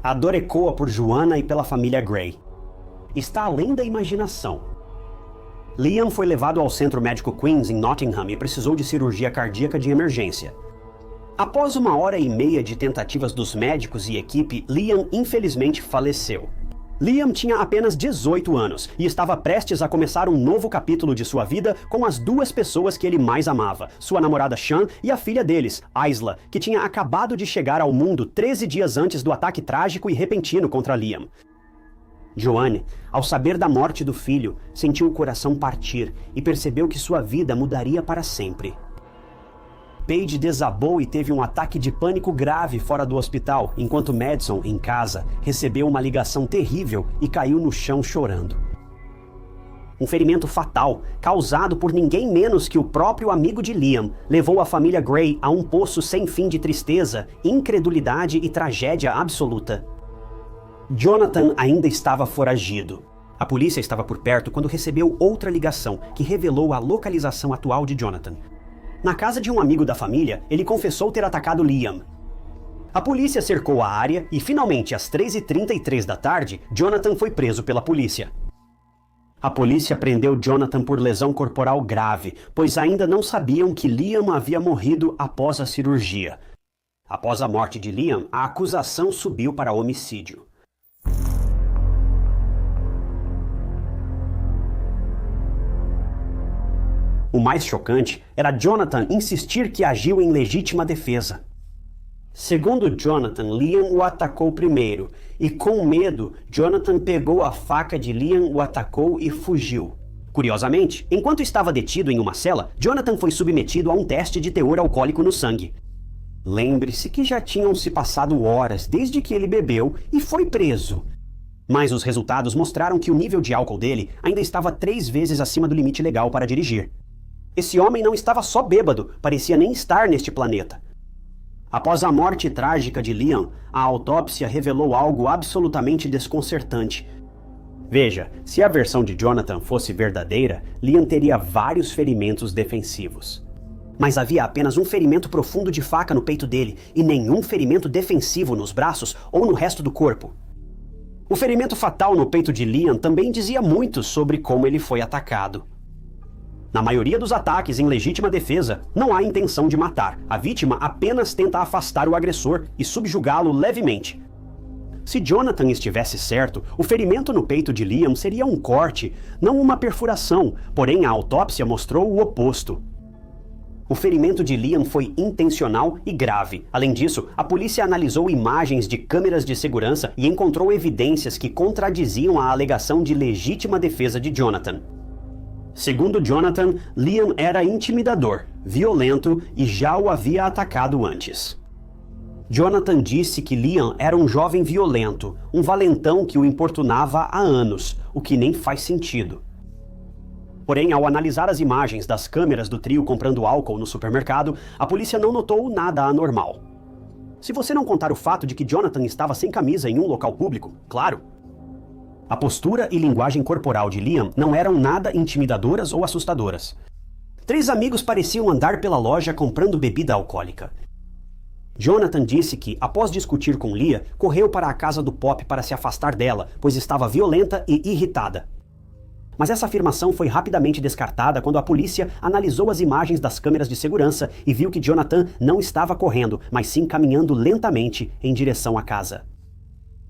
A dor ecoa por Joanna e pela família Gray. Está além da imaginação. Liam foi levado ao Centro Médico Queen's em Nottingham e precisou de cirurgia cardíaca de emergência. Após 1h30 de tentativas dos médicos e equipe, Liam infelizmente faleceu. Liam tinha apenas 18 anos e estava prestes a começar um novo capítulo de sua vida com as duas pessoas que ele mais amava, sua namorada Sean e a filha deles, Isla, que tinha acabado de chegar ao mundo 13 dias antes do ataque trágico e repentino contra Liam. Joanne, ao saber da morte do filho, sentiu o coração partir e percebeu que sua vida mudaria para sempre. Paige desabou e teve um ataque de pânico grave fora do hospital, enquanto Madison, em casa, recebeu uma ligação terrível e caiu no chão chorando. Um ferimento fatal, causado por ninguém menos que o próprio amigo de Liam, levou a família Gray a um poço sem fim de tristeza, incredulidade e tragédia absoluta. Jonathan ainda estava foragido. A polícia estava por perto quando recebeu outra ligação que revelou a localização atual de Jonathan. Na casa de um amigo da família, ele confessou ter atacado Liam. A polícia cercou a área e, finalmente, às 3h33 da tarde, Jonathan foi preso pela polícia. A polícia prendeu Jonathan por lesão corporal grave, pois ainda não sabiam que Liam havia morrido após a cirurgia. Após a morte de Liam, a acusação subiu para homicídio. O mais chocante era Jonathan insistir que agiu em legítima defesa. Segundo Jonathan, Liam o atacou primeiro, e com medo, Jonathan pegou a faca de Liam, o atacou e fugiu. Curiosamente, enquanto estava detido em uma cela, Jonathan foi submetido a um teste de teor alcoólico no sangue. Lembre-se que já tinham se passado horas desde que ele bebeu e foi preso. Mas os resultados mostraram que o nível de álcool dele ainda estava 3 vezes acima do limite legal para dirigir. Esse homem não estava só bêbado, parecia nem estar neste planeta. Após a morte trágica de Liam, a autópsia revelou algo absolutamente desconcertante. Veja, se a versão de Jonathan fosse verdadeira, Liam teria vários ferimentos defensivos. Mas havia apenas um ferimento profundo de faca no peito dele e nenhum ferimento defensivo nos braços ou no resto do corpo. O ferimento fatal no peito de Liam também dizia muito sobre como ele foi atacado. Na maioria dos ataques em legítima defesa, não há intenção de matar. A vítima apenas tenta afastar o agressor e subjugá-lo levemente. Se Jonathan estivesse certo, o ferimento no peito de Liam seria um corte, não uma perfuração, porém a autópsia mostrou o oposto. O ferimento de Liam foi intencional e grave. Além disso, a polícia analisou imagens de câmeras de segurança e encontrou evidências que contradiziam a alegação de legítima defesa de Jonathan. Segundo Jonathan, Liam era intimidador, violento e já o havia atacado antes. Jonathan disse que Liam era um jovem violento, um valentão que o importunava há anos, o que nem faz sentido. Porém, ao analisar as imagens das câmeras do trio comprando álcool no supermercado, a polícia não notou nada anormal. Se você não contar o fato de que Jonathan estava sem camisa em um local público, claro. A postura e linguagem corporal de Liam não eram nada intimidadoras ou assustadoras. 3 amigos pareciam andar pela loja comprando bebida alcoólica. Jonathan disse que, após discutir com Leah, correu para a casa do Pop para se afastar dela, pois estava violenta e irritada. Mas essa afirmação foi rapidamente descartada quando a polícia analisou as imagens das câmeras de segurança e viu que Jonathan não estava correndo, mas sim caminhando lentamente em direção à casa.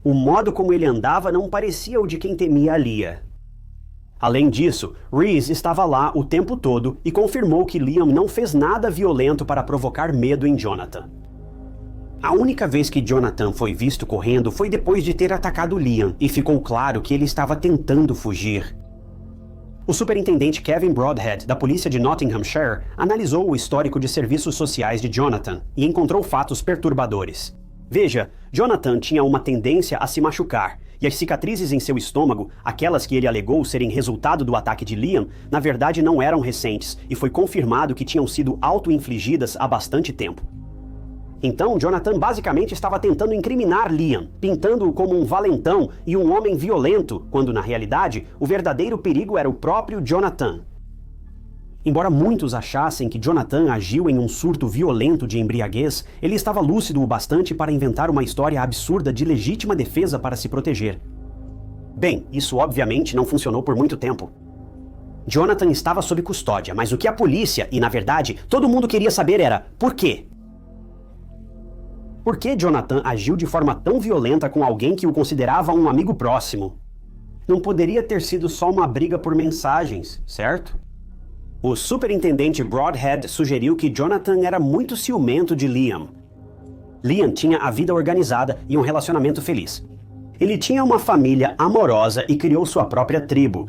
O modo como ele andava não parecia o de quem temia a Leah. Além disso, Reese estava lá o tempo todo e confirmou que Liam não fez nada violento para provocar medo em Jonathan. A única vez que Jonathan foi visto correndo foi depois de ter atacado Liam, e ficou claro que ele estava tentando fugir. O superintendente Kevin Broadhead, da polícia de Nottinghamshire, analisou o histórico de serviços sociais de Jonathan e encontrou fatos perturbadores. Veja, Jonathan tinha uma tendência a se machucar, e as cicatrizes em seu estômago, aquelas que ele alegou serem resultado do ataque de Liam, na verdade não eram recentes, e foi confirmado que tinham sido auto-infligidas há bastante tempo. Então, Jonathan basicamente estava tentando incriminar Liam, pintando-o como um valentão e um homem violento, quando na realidade o verdadeiro perigo era o próprio Jonathan. Embora muitos achassem que Jonathan agiu em um surto violento de embriaguez, ele estava lúcido o bastante para inventar uma história absurda de legítima defesa para se proteger. Bem, isso obviamente não funcionou por muito tempo. Jonathan estava sob custódia, mas o que a polícia, e na verdade todo mundo queria saber era por quê? Por que Jonathan agiu de forma tão violenta com alguém que o considerava um amigo próximo? Não poderia ter sido só uma briga por mensagens, certo? O superintendente Broadhead sugeriu que Jonathan era muito ciumento de Liam. Liam tinha a vida organizada e um relacionamento feliz. Ele tinha uma família amorosa e criou sua própria tribo.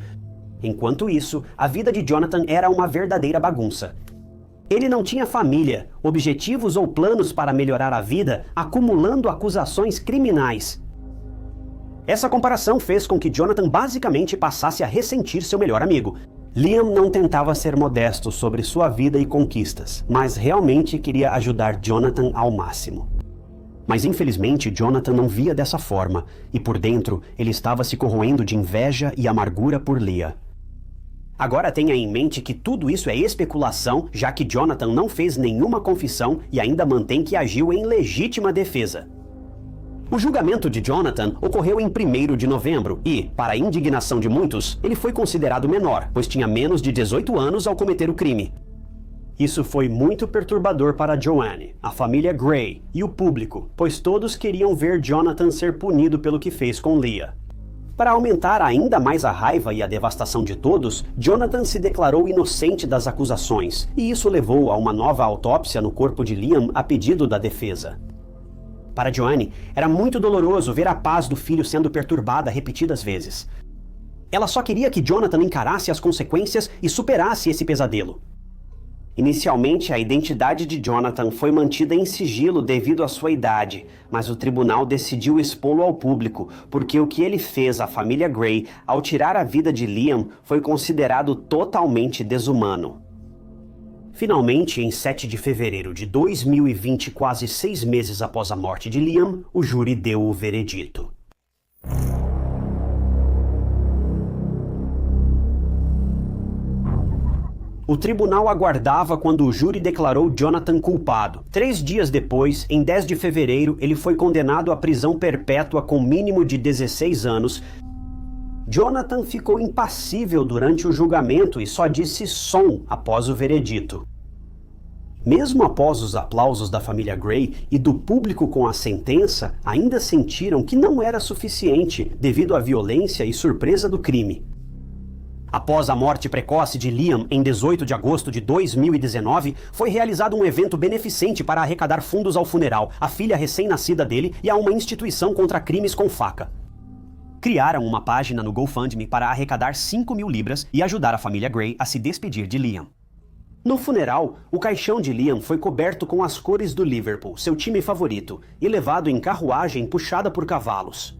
Enquanto isso, a vida de Jonathan era uma verdadeira bagunça. Ele não tinha família, objetivos ou planos para melhorar a vida, acumulando acusações criminais. Essa comparação fez com que Jonathan basicamente passasse a ressentir seu melhor amigo. Liam não tentava ser modesto sobre sua vida e conquistas, mas realmente queria ajudar Jonathan ao máximo. Mas infelizmente Jonathan não via dessa forma, e por dentro ele estava se corroendo de inveja e amargura por Leah. Agora tenha em mente que tudo isso é especulação, já que Jonathan não fez nenhuma confissão e ainda mantém que agiu em legítima defesa. O julgamento de Jonathan ocorreu em 1º de novembro e, para a indignação de muitos, ele foi considerado menor, pois tinha menos de 18 anos ao cometer o crime. Isso foi muito perturbador para Joanne, a família Gray e o público, pois todos queriam ver Jonathan ser punido pelo que fez com Leah. Para aumentar ainda mais a raiva e a devastação de todos, Jonathan se declarou inocente das acusações, e isso levou a uma nova autópsia no corpo de Liam a pedido da defesa. Para Joanne, era muito doloroso ver a paz do filho sendo perturbada repetidas vezes. Ela só queria que Jonathan encarasse as consequências e superasse esse pesadelo. Inicialmente, a identidade de Jonathan foi mantida em sigilo devido à sua idade, mas o tribunal decidiu expô-lo ao público, porque o que ele fez à família Gray ao tirar a vida de Liam foi considerado totalmente desumano. Finalmente, em 7 de fevereiro de 2020, quase 6 meses após a morte de Liam, o júri deu o veredito. O tribunal aguardava quando o júri declarou Jonathan culpado. 3 dias depois, em 10 de fevereiro, ele foi condenado à prisão perpétua com mínimo de 16 anos. Jonathan ficou impassível durante o julgamento e só disse som após o veredito. Mesmo após os aplausos da família Gray e do público com a sentença, ainda sentiram que não era suficiente devido à violência e surpresa do crime. Após a morte precoce de Liam em 18 de agosto de 2019, foi realizado um evento beneficente para arrecadar fundos ao funeral, à filha recém-nascida dele e a uma instituição contra crimes com faca. Criaram uma página no GoFundMe para arrecadar 5.000 libras e ajudar a família Gray a se despedir de Liam. No funeral, o caixão de Liam foi coberto com as cores do Liverpool, seu time favorito, e levado em carruagem puxada por cavalos.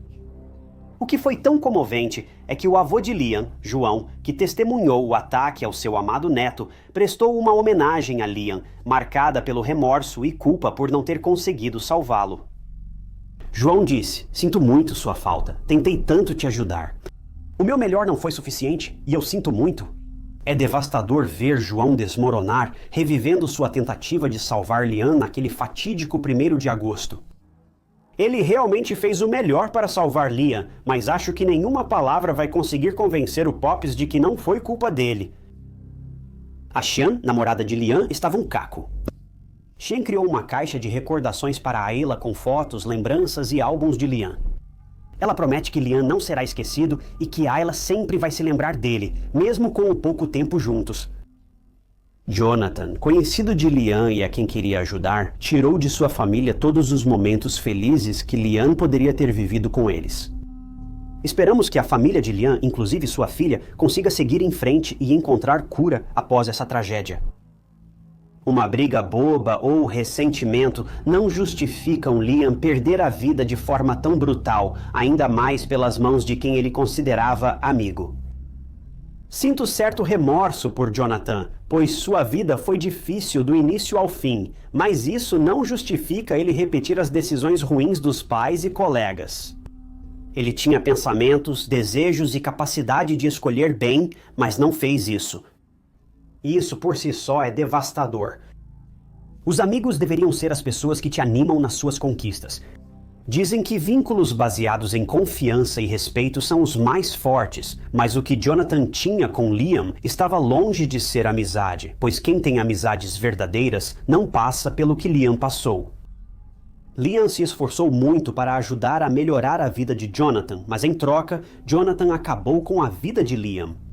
O que foi tão comovente é que o avô de Liam, João, que testemunhou o ataque ao seu amado neto, prestou uma homenagem a Liam, marcada pelo remorso e culpa por não ter conseguido salvá-lo. João disse: "Sinto muito sua falta. Tentei tanto te ajudar. O meu melhor não foi suficiente e eu sinto muito." É devastador ver João desmoronar, revivendo sua tentativa de salvar Liam naquele fatídico 1º de agosto. Ele realmente fez o melhor para salvar Liam, mas acho que nenhuma palavra vai conseguir convencer o Pops de que não foi culpa dele. A Xian, namorada de Liam, estava um caco. Xian criou uma caixa de recordações para Ayla com fotos, lembranças e álbuns de Liam. Ela promete que Liam não será esquecido e que Ayla sempre vai se lembrar dele, mesmo com o pouco tempo juntos. Jonathan, conhecido de Liam e a quem queria ajudar, tirou de sua família todos os momentos felizes que Liam poderia ter vivido com eles. Esperamos que a família de Liam, inclusive sua filha, consiga seguir em frente e encontrar cura após essa tragédia. Uma briga boba ou ressentimento não justificam Liam perder a vida de forma tão brutal, ainda mais pelas mãos de quem ele considerava amigo. Sinto certo remorso por Jonathan, pois sua vida foi difícil do início ao fim, mas isso não justifica ele repetir as decisões ruins dos pais e colegas. Ele tinha pensamentos, desejos e capacidade de escolher bem, mas não fez isso. Isso por si só é devastador. Os amigos deveriam ser as pessoas que te animam nas suas conquistas. Dizem que vínculos baseados em confiança e respeito são os mais fortes, mas o que Jonathan tinha com Liam estava longe de ser amizade, pois quem tem amizades verdadeiras não passa pelo que Liam passou. Liam se esforçou muito para ajudar a melhorar a vida de Jonathan, mas em troca, Jonathan acabou com a vida de Liam.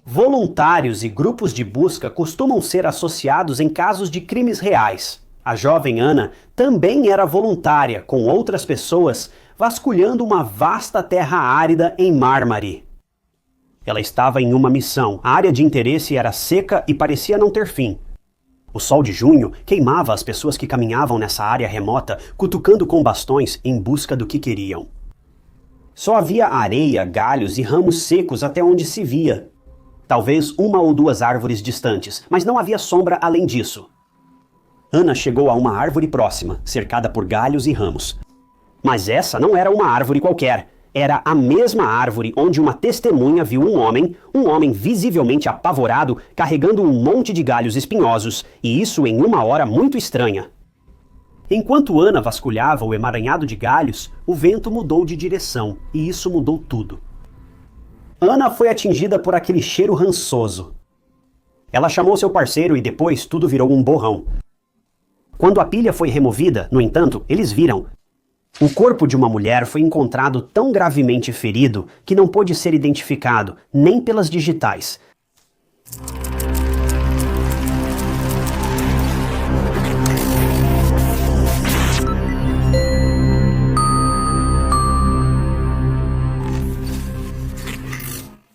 Voluntários e grupos de busca costumam ser associados em casos de crimes reais. A jovem Ana também era voluntária, com outras pessoas, vasculhando uma vasta terra árida em Marmari. Ela estava em uma missão. A área de interesse era seca e parecia não ter fim. O sol de junho queimava as pessoas que caminhavam nessa área remota, cutucando com bastões em busca do que queriam. Só havia areia, galhos e ramos secos até onde se via. Talvez uma ou duas árvores distantes, mas não havia sombra além disso. Ana chegou a uma árvore próxima, cercada por galhos e ramos. Mas essa não era uma árvore qualquer. Era a mesma árvore onde uma testemunha viu um homem visivelmente apavorado, carregando um monte de galhos espinhosos, e isso em uma hora muito estranha. Enquanto Ana vasculhava o emaranhado de galhos, o vento mudou de direção, e isso mudou tudo. Ana foi atingida por aquele cheiro rançoso. Ela chamou seu parceiro e depois tudo virou um borrão. Quando a pilha foi removida, no entanto, eles viram. O corpo de uma mulher foi encontrado tão gravemente ferido que não pôde ser identificado, nem pelas digitais.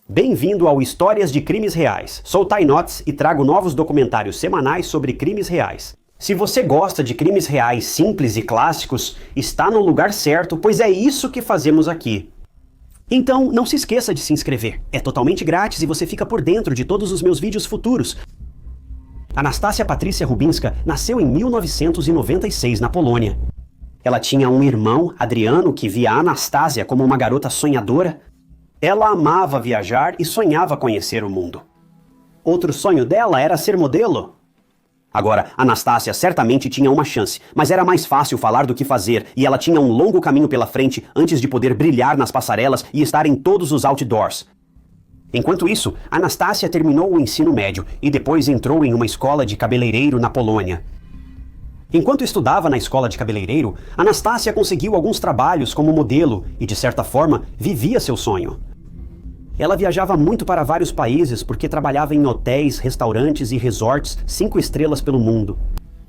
Bem-vindo ao Histórias de Crimes Reais. Sou Ty Notts e trago novos documentários semanais sobre crimes reais. Se você gosta de crimes reais simples e clássicos, está no lugar certo, pois é isso que fazemos aqui. Então, não se esqueça de se inscrever. É totalmente grátis e você fica por dentro de todos os meus vídeos futuros. Anastácia Patrícia Rubinska nasceu em 1996 na Polônia. Ela tinha um irmão, Adriano, que via a Anastácia como uma garota sonhadora. Ela amava viajar e sonhava conhecer o mundo. Outro sonho dela era ser modelo. Agora, Anastácia certamente tinha uma chance, mas era mais fácil falar do que fazer, e ela tinha um longo caminho pela frente antes de poder brilhar nas passarelas e estar em todos os outdoors. Enquanto isso, Anastácia terminou o ensino médio e depois entrou em uma escola de cabeleireiro na Polônia. Enquanto estudava na escola de cabeleireiro, Anastácia conseguiu alguns trabalhos como modelo e, de certa forma, vivia seu sonho. Ela viajava muito para vários países porque trabalhava em hotéis, restaurantes e resorts 5 estrelas pelo mundo.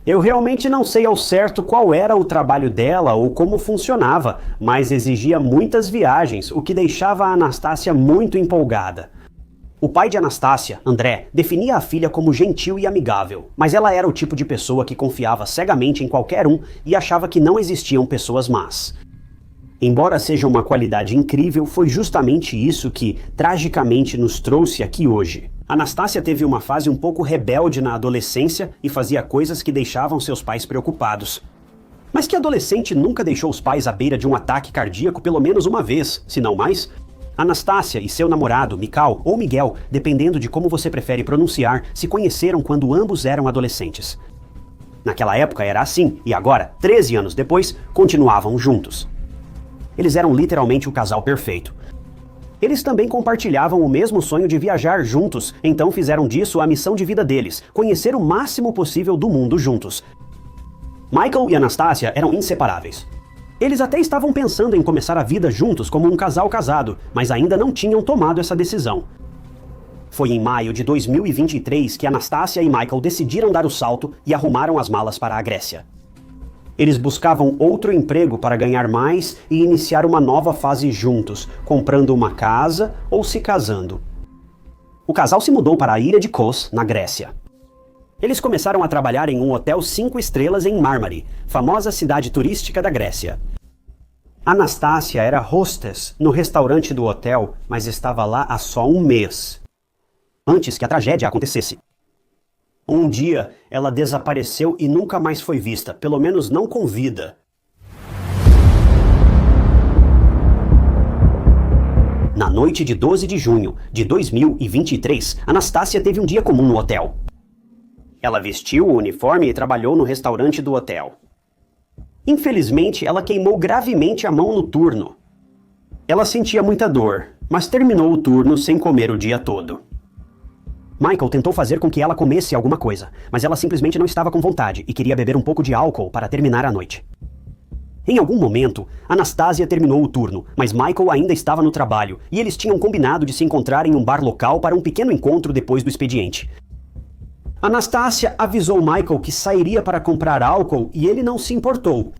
Eu realmente não sei ao certo qual era o trabalho dela ou como funcionava, mas exigia muitas viagens, o que deixava a Anastácia muito empolgada. O pai de Anastácia, André, definia a filha como gentil e amigável, mas ela era o tipo de pessoa que confiava cegamente em qualquer um e achava que não existiam pessoas más. Embora seja uma qualidade incrível, foi justamente isso que, tragicamente, nos trouxe aqui hoje. Anastácia teve uma fase um pouco rebelde na adolescência e fazia coisas que deixavam seus pais preocupados. Mas que adolescente nunca deixou os pais à beira de um ataque cardíaco pelo menos uma vez, se não mais? Anastácia e seu namorado, Mikal, ou Miguel, dependendo de como você prefere pronunciar, se conheceram quando ambos eram adolescentes. Naquela época era assim, e agora, 13 anos depois, continuavam juntos. Eles eram literalmente o casal perfeito. Eles também compartilhavam o mesmo sonho de viajar juntos, então fizeram disso a missão de vida deles, conhecer o máximo possível do mundo juntos. Michael e Anastácia eram inseparáveis. Eles até estavam pensando em começar a vida juntos como um casal casado, mas ainda não tinham tomado essa decisão. Foi em maio de 2023 que Anastácia e Michael decidiram dar o salto e arrumaram as malas para a Grécia. Eles buscavam outro emprego para ganhar mais e iniciar uma nova fase juntos, comprando uma casa ou se casando. O casal se mudou para a ilha de Kos, na Grécia. Eles começaram a trabalhar em um hotel 5 estrelas em Marmari, famosa cidade turística da Grécia. Anastácia era hostess no restaurante do hotel, mas estava lá há só um mês, antes que a tragédia acontecesse. Um dia, ela desapareceu e nunca mais foi vista, pelo menos não com vida. Na noite de 12 de junho de 2023, Anastácia teve um dia comum no hotel. Ela vestiu o uniforme e trabalhou no restaurante do hotel. Infelizmente, ela queimou gravemente a mão no turno. Ela sentia muita dor, mas terminou o turno sem comer o dia todo. Michael tentou fazer com que ela comesse alguma coisa, mas ela simplesmente não estava com vontade e queria beber um pouco de álcool para terminar a noite. Em algum momento, Anastácia terminou o turno, mas Michael ainda estava no trabalho e eles tinham combinado de se encontrar em um bar local para um pequeno encontro depois do expediente. Anastácia avisou Michael que sairia para comprar álcool e ele não se importou.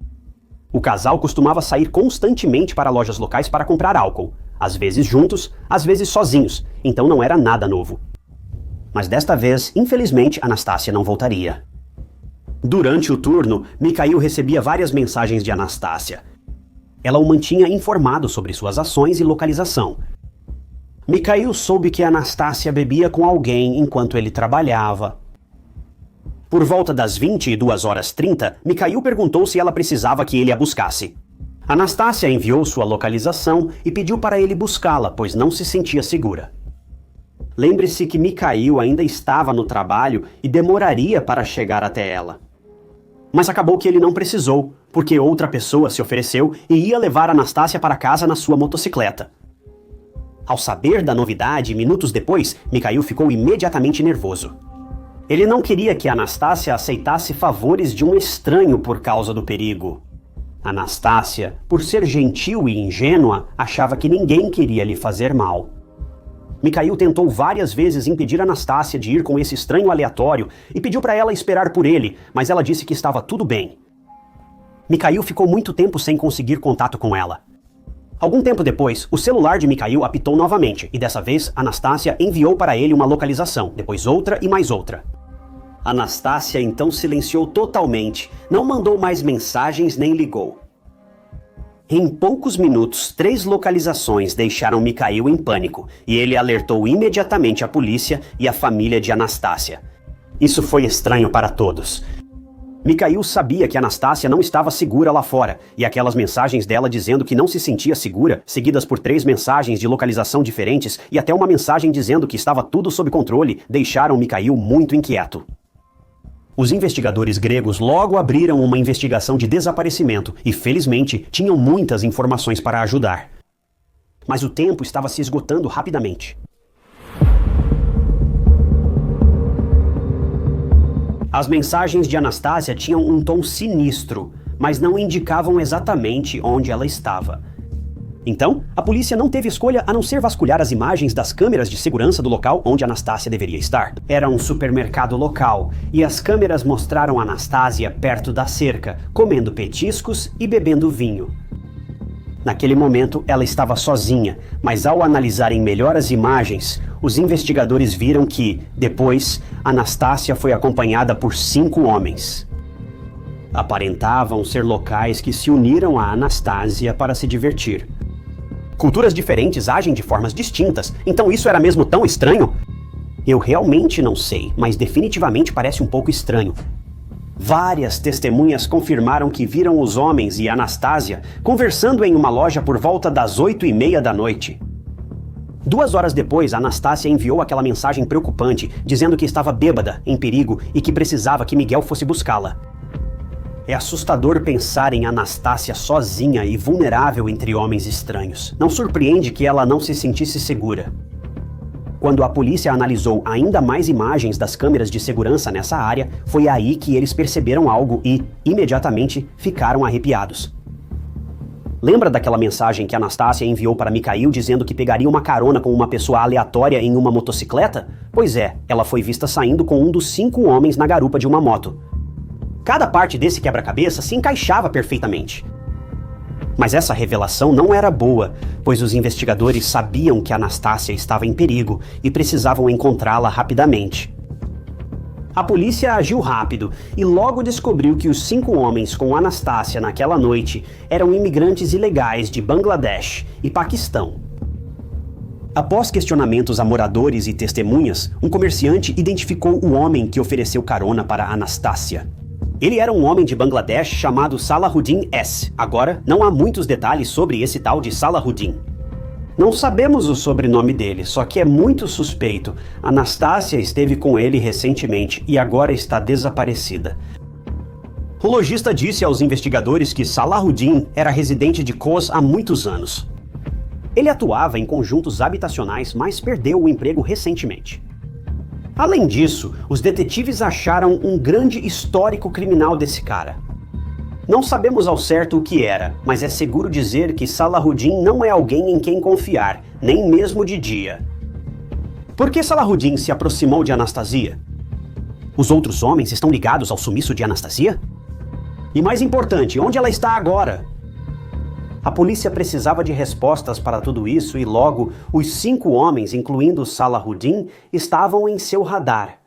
O casal costumava sair constantemente para lojas locais para comprar álcool, às vezes juntos, às vezes sozinhos, então não era nada novo. Mas desta vez, infelizmente, Anastácia não voltaria. Durante o turno, Mikhail recebia várias mensagens de Anastácia. Ela o mantinha informado sobre suas ações e localização. Mikhail soube que Anastácia bebia com alguém enquanto ele trabalhava. Por volta das 22h30, Mikhail perguntou se ela precisava que ele a buscasse. Anastácia enviou sua localização e pediu para ele buscá-la, pois não se sentia segura. Lembre-se que Mikhail ainda estava no trabalho e demoraria para chegar até ela. Mas acabou que ele não precisou, porque outra pessoa se ofereceu e ia levar Anastácia para casa na sua motocicleta. Ao saber da novidade, minutos depois, Mikhail ficou imediatamente nervoso. Ele não queria que Anastácia aceitasse favores de um estranho por causa do perigo. Anastácia, por ser gentil e ingênua, achava que ninguém queria lhe fazer mal. Mikhail tentou várias vezes impedir Anastácia de ir com esse estranho aleatório e pediu para ela esperar por ele, mas ela disse que estava tudo bem. Mikhail ficou muito tempo sem conseguir contato com ela. Algum tempo depois, o celular de Mikhail apitou novamente e dessa vez Anastácia enviou para ele uma localização, depois outra e mais outra. Anastácia então silenciou totalmente, não mandou mais mensagens nem ligou. Em poucos minutos, 3 localizações deixaram Mikhail em pânico e ele alertou imediatamente a polícia e a família de Anastácia. Isso foi estranho para todos. Mikhail sabia que Anastácia não estava segura lá fora, e aquelas mensagens dela dizendo que não se sentia segura, seguidas por 3 mensagens de localização diferentes e até uma mensagem dizendo que estava tudo sob controle, deixaram Mikhail muito inquieto. Os investigadores gregos logo abriram uma investigação de desaparecimento e, felizmente, tinham muitas informações para ajudar. Mas o tempo estava se esgotando rapidamente. As mensagens de Anastácia tinham um tom sinistro, mas não indicavam exatamente onde ela estava. Então, a polícia não teve escolha a não ser vasculhar as imagens das câmeras de segurança do local onde Anastácia deveria estar. Era um supermercado local, e as câmeras mostraram Anastácia perto da cerca, comendo petiscos e bebendo vinho. Naquele momento, ela estava sozinha, mas ao analisarem melhor as imagens, os investigadores viram que, depois, Anastácia foi acompanhada por 5 homens. Aparentavam ser locais que se uniram a Anastácia para se divertir. Culturas diferentes agem de formas distintas, então isso era mesmo tão estranho? Eu realmente não sei, mas definitivamente parece um pouco estranho. Várias testemunhas confirmaram que viram os homens e Anastácia conversando em uma loja por volta das 8h30 da noite. 2 horas depois, Anastácia enviou aquela mensagem preocupante, dizendo que estava bêbada, em perigo e que precisava que Miguel fosse buscá-la. É assustador pensar em Anastácia sozinha e vulnerável entre homens estranhos. Não surpreende que ela não se sentisse segura. Quando a polícia analisou ainda mais imagens das câmeras de segurança nessa área, foi aí que eles perceberam algo e, imediatamente, ficaram arrepiados. Lembra daquela mensagem que Anastácia enviou para Mikhail dizendo que pegaria uma carona com uma pessoa aleatória em uma motocicleta? Pois é, ela foi vista saindo com um dos 5 homens na garupa de uma moto. Cada parte desse quebra-cabeça se encaixava perfeitamente. Mas essa revelação não era boa, pois os investigadores sabiam que Anastácia estava em perigo e precisavam encontrá-la rapidamente. A polícia agiu rápido e logo descobriu que os 5 homens com Anastácia naquela noite eram imigrantes ilegais de Bangladesh e Paquistão. Após questionamentos a moradores e testemunhas, um comerciante identificou o homem que ofereceu carona para Anastácia. Ele era um homem de Bangladesh chamado Salahuddin S. Agora, não há muitos detalhes sobre esse tal de Salahuddin. Não sabemos o sobrenome dele, só que é muito suspeito. Anastácia esteve com ele recentemente e agora está desaparecida. O lojista disse aos investigadores que Salahuddin era residente de Kos há muitos anos. Ele atuava em conjuntos habitacionais, mas perdeu o emprego recentemente. Além disso, os detetives acharam um grande histórico criminal desse cara. Não sabemos ao certo o que era, mas é seguro dizer que Salahuddin não é alguém em quem confiar, nem mesmo de dia. Por que Salahuddin se aproximou de Anastasia? Os outros homens estão ligados ao sumiço de Anastasia? E mais importante, onde ela está agora? A polícia precisava de respostas para tudo isso e logo os 5 homens, incluindo Salahuddin, estavam em seu radar.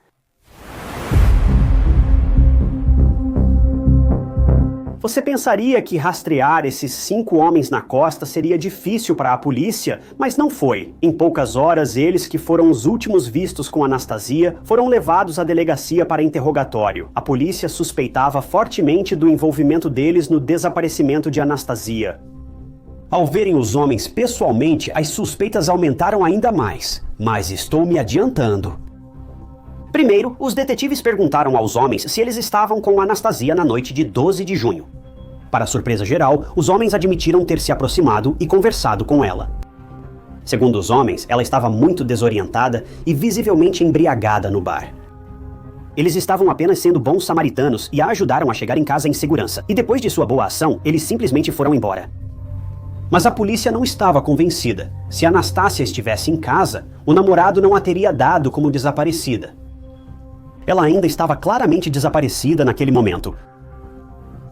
Você pensaria que rastrear esses 5 homens na costa seria difícil para a polícia, mas não foi. Em poucas horas, eles, que foram os últimos vistos com Anastasia, foram levados à delegacia para interrogatório. A polícia suspeitava fortemente do envolvimento deles no desaparecimento de Anastasia. Ao verem os homens pessoalmente, as suspeitas aumentaram ainda mais. Mas estou me adiantando. Primeiro, os detetives perguntaram aos homens se eles estavam com Anastasia na noite de 12 de junho. Para surpresa geral, os homens admitiram ter se aproximado e conversado com ela. Segundo os homens, ela estava muito desorientada e visivelmente embriagada no bar. Eles estavam apenas sendo bons samaritanos e a ajudaram a chegar em casa em segurança. E depois de sua boa ação, eles simplesmente foram embora. Mas a polícia não estava convencida. Se Anastasia estivesse em casa, o namorado não a teria dado como desaparecida. Ela ainda estava claramente desaparecida naquele momento.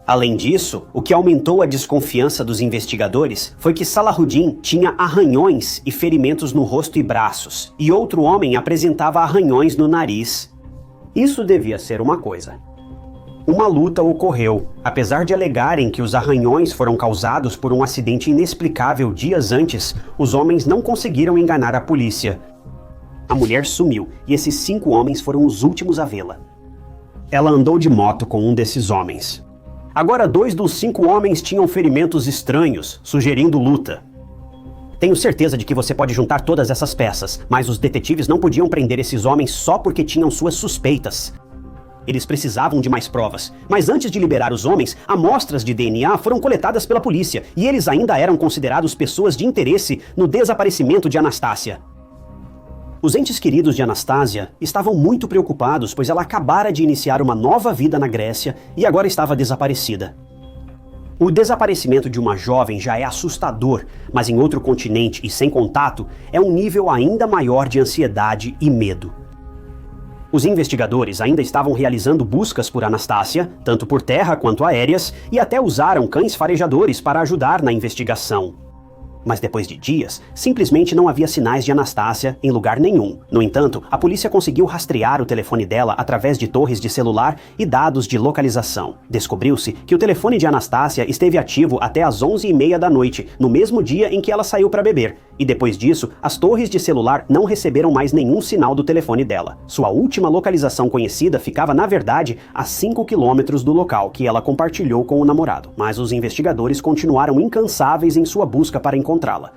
Além disso, o que aumentou a desconfiança dos investigadores foi que Salahuddin tinha arranhões e ferimentos no rosto e braços, e outro homem apresentava arranhões no nariz. Isso devia ser uma coisa. Uma luta ocorreu, apesar de alegarem que os arranhões foram causados por um acidente inexplicável dias antes, os homens não conseguiram enganar a polícia. A mulher sumiu e esses 5 homens foram os últimos a vê-la. Ela andou de moto com um desses homens. Agora 2 dos 5 homens tinham ferimentos estranhos, sugerindo luta. Tenho certeza de que você pode juntar todas essas peças, mas os detetives não podiam prender esses homens só porque tinham suas suspeitas. Eles precisavam de mais provas, mas antes de liberar os homens, amostras de DNA foram coletadas pela polícia e eles ainda eram considerados pessoas de interesse no desaparecimento de Anastasia. Os entes queridos de Anastasia estavam muito preocupados, pois ela acabara de iniciar uma nova vida na Grécia e agora estava desaparecida. O desaparecimento de uma jovem já é assustador, mas em outro continente e sem contato, é um nível ainda maior de ansiedade e medo. Os investigadores ainda estavam realizando buscas por Anastasia, tanto por terra quanto aéreas, e até usaram cães farejadores para ajudar na investigação. Mas depois de dias, simplesmente não havia sinais de Anastasia em lugar nenhum. No entanto, a polícia conseguiu rastrear o telefone dela através de torres de celular e dados de localização. Descobriu-se que o telefone de Anastasia esteve ativo até às 11h30 da noite, no mesmo dia em que ela saiu para beber. E depois disso, as torres de celular não receberam mais nenhum sinal do telefone dela. Sua última localização conhecida ficava, na verdade, a 5 quilômetros do local que ela compartilhou com o namorado. Mas os investigadores continuaram incansáveis em sua busca para encontrá-la.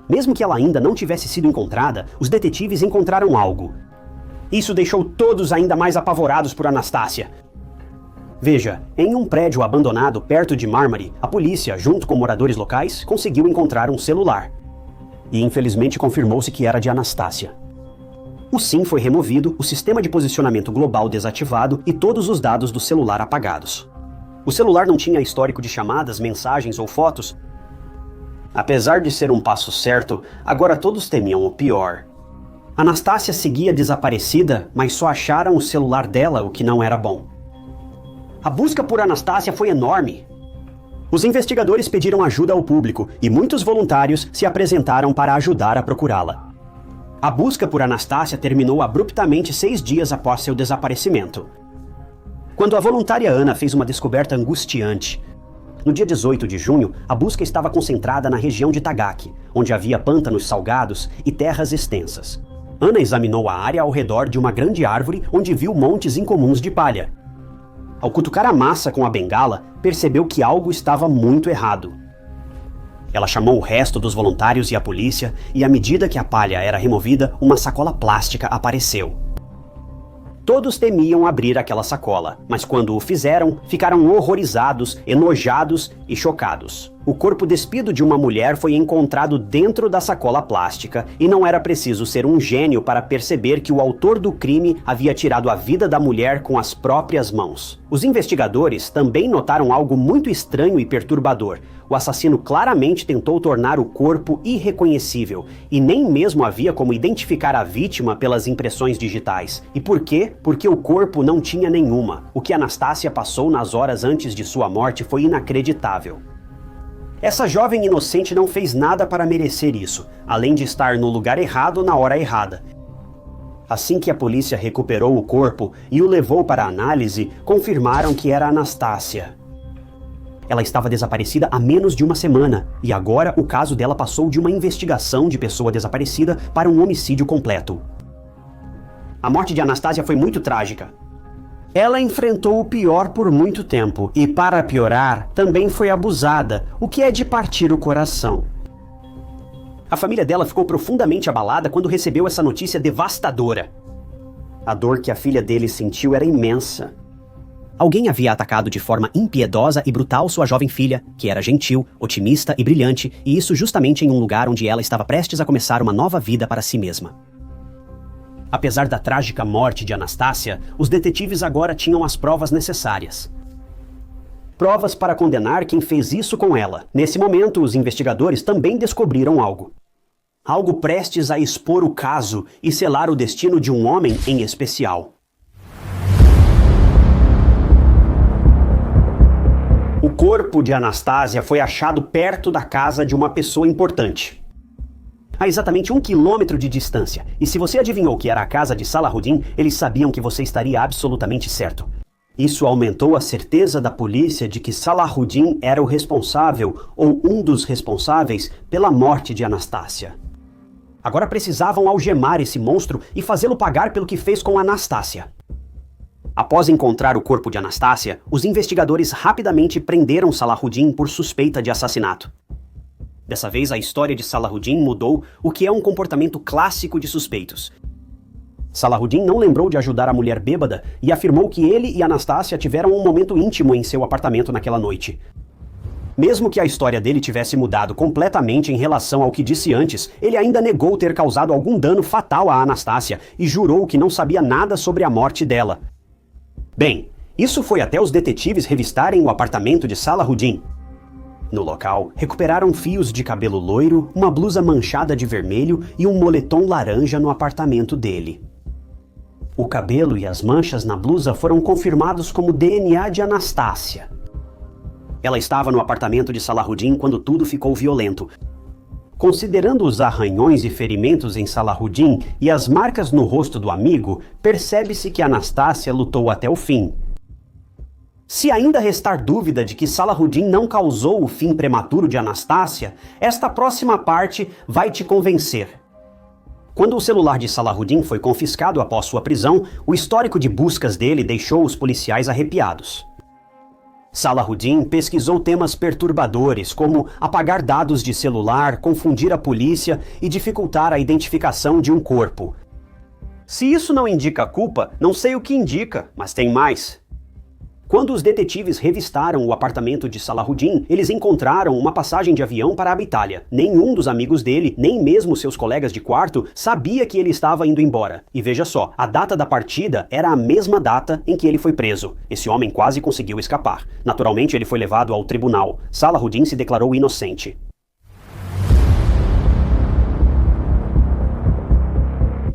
Mesmo que ela ainda não tivesse sido encontrada, os detetives encontraram algo. Isso deixou todos ainda mais apavorados por Anastasia. Veja, em um prédio abandonado perto de Marmari, a polícia, junto com moradores locais, conseguiu encontrar um celular. E infelizmente confirmou-se que era de Anastasia. O SIM foi removido, o sistema de posicionamento global desativado e todos os dados do celular apagados. O celular não tinha histórico de chamadas, mensagens ou fotos. Apesar de ser um passo certo, agora todos temiam o pior. Anastasia seguia desaparecida, mas só acharam o celular dela, o que não era bom. A busca por Anastasia foi enorme. Os investigadores pediram ajuda ao público e muitos voluntários se apresentaram para ajudar a procurá-la. A busca por Anastasia terminou abruptamente 6 dias após seu desaparecimento. Quando a voluntária Ana fez uma descoberta angustiante. No dia 18 de junho, a busca estava concentrada na região de Tagaque, onde havia pântanos salgados e terras extensas. Ana examinou a área ao redor de uma grande árvore onde viu montes incomuns de palha. Ao cutucar a massa com a bengala, percebeu que algo estava muito errado. Ela chamou o resto dos voluntários e a polícia, e à medida que a palha era removida, uma sacola plástica apareceu. Todos temiam abrir aquela sacola, mas quando o fizeram, ficaram horrorizados, enojados e chocados. O corpo despido de uma mulher foi encontrado dentro da sacola plástica e não era preciso ser um gênio para perceber que o autor do crime havia tirado a vida da mulher com as próprias mãos. Os investigadores também notaram algo muito estranho e perturbador. O assassino claramente tentou tornar o corpo irreconhecível e nem mesmo havia como identificar a vítima pelas impressões digitais. E por quê? Porque o corpo não tinha nenhuma. O que Anastasia passou nas horas antes de sua morte foi inacreditável. Essa jovem inocente não fez nada para merecer isso, além de estar no lugar errado na hora errada. Assim que a polícia recuperou o corpo e o levou para análise, confirmaram que era Anastasia. Ela estava desaparecida há menos de uma semana, e agora o caso dela passou de uma investigação de pessoa desaparecida para um homicídio completo. A morte de Anastasia foi muito trágica. Ela enfrentou o pior por muito tempo, e para piorar, também foi abusada, o que é de partir o coração. A família dela ficou profundamente abalada quando recebeu essa notícia devastadora. A dor que a filha dele sentiu era imensa. Alguém havia atacado de forma impiedosa e brutal sua jovem filha, que era gentil, otimista e brilhante, e isso justamente em um lugar onde ela estava prestes a começar uma nova vida para si mesma. Apesar da trágica morte de Anastasia, os detetives agora tinham as provas necessárias. Provas para condenar quem fez isso com ela. Nesse momento, os investigadores também descobriram algo. Algo prestes a expor o caso e selar o destino de um homem em especial. O corpo de Anastasia foi achado perto da casa de uma pessoa importante. A exatamente 1 quilômetro de distância. E se você adivinhou que era a casa de Salahuddin, eles sabiam que você estaria absolutamente certo. Isso aumentou a certeza da polícia de que Salahuddin era o responsável, ou um dos responsáveis, pela morte de Anastasia. Agora precisavam algemar esse monstro e fazê-lo pagar pelo que fez com Anastasia. Após encontrar o corpo de Anastasia, os investigadores rapidamente prenderam Salahuddin por suspeita de assassinato. Dessa vez, a história de Salahuddin mudou, o que é um comportamento clássico de suspeitos. Salahuddin não lembrou de ajudar a mulher bêbada e afirmou que ele e Anastasia tiveram um momento íntimo em seu apartamento naquela noite. Mesmo que a história dele tivesse mudado completamente em relação ao que disse antes, ele ainda negou ter causado algum dano fatal a Anastasia e jurou que não sabia nada sobre a morte dela. Bem, isso foi até os detetives revistarem o apartamento de Salahuddin. No local, recuperaram fios de cabelo loiro, uma blusa manchada de vermelho e um moletom laranja no apartamento dele. O cabelo e as manchas na blusa foram confirmados como DNA de Anastasia. Ela estava no apartamento de Salahuddin quando tudo ficou violento. Considerando os arranhões e ferimentos em Salahuddin e as marcas no rosto do amigo, percebe-se que Anastasia lutou até o fim. Se ainda restar dúvida de que Salahuddin não causou o fim prematuro de Anastasia, esta próxima parte vai te convencer. Quando o celular de Salahuddin foi confiscado após sua prisão, o histórico de buscas dele deixou os policiais arrepiados. Salahuddin pesquisou temas perturbadores, como apagar dados de celular, confundir a polícia e dificultar a identificação de um corpo. Se isso não indica culpa, não sei o que indica, mas tem mais. Quando os detetives revistaram o apartamento de Salahuddin, eles encontraram uma passagem de avião para a Itália. Nenhum dos amigos dele, nem mesmo seus colegas de quarto, sabia que ele estava indo embora. E veja só, a data da partida era a mesma data em que ele foi preso. Esse homem quase conseguiu escapar. Naturalmente, ele foi levado ao tribunal. Salahuddin se declarou inocente.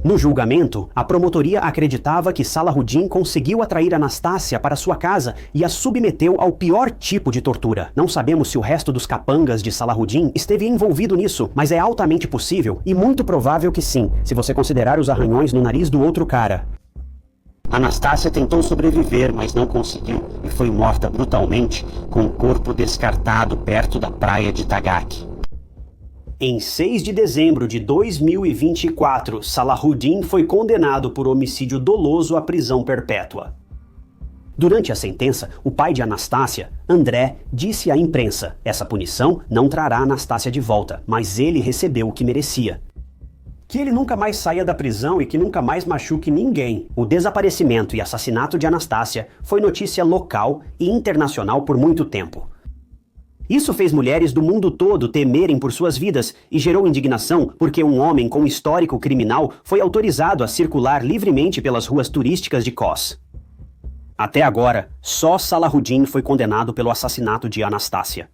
No julgamento, a promotoria acreditava que Salahuddin conseguiu atrair Anastasia para sua casa e a submeteu ao pior tipo de tortura. Não sabemos se o resto dos capangas de Salahuddin esteve envolvido nisso, mas é altamente possível e muito provável que sim, se você considerar os arranhões no nariz do outro cara. Anastasia tentou sobreviver, mas não conseguiu e foi morta brutalmente, com o corpo descartado perto da praia de Tagaq. Em 6 de dezembro de 2024, Salahuddin foi condenado por homicídio doloso à prisão perpétua. Durante a sentença, o pai de Anastasia, André, disse à imprensa: essa punição não trará Anastasia de volta, mas ele recebeu o que merecia. Que ele nunca mais saia da prisão e que nunca mais machuque ninguém. O desaparecimento e assassinato de Anastasia foi notícia local e internacional por muito tempo. Isso fez mulheres do mundo todo temerem por suas vidas e gerou indignação porque um homem com histórico criminal foi autorizado a circular livremente pelas ruas turísticas de Kos. Até agora, só Salahuddin foi condenado pelo assassinato de Anastasia.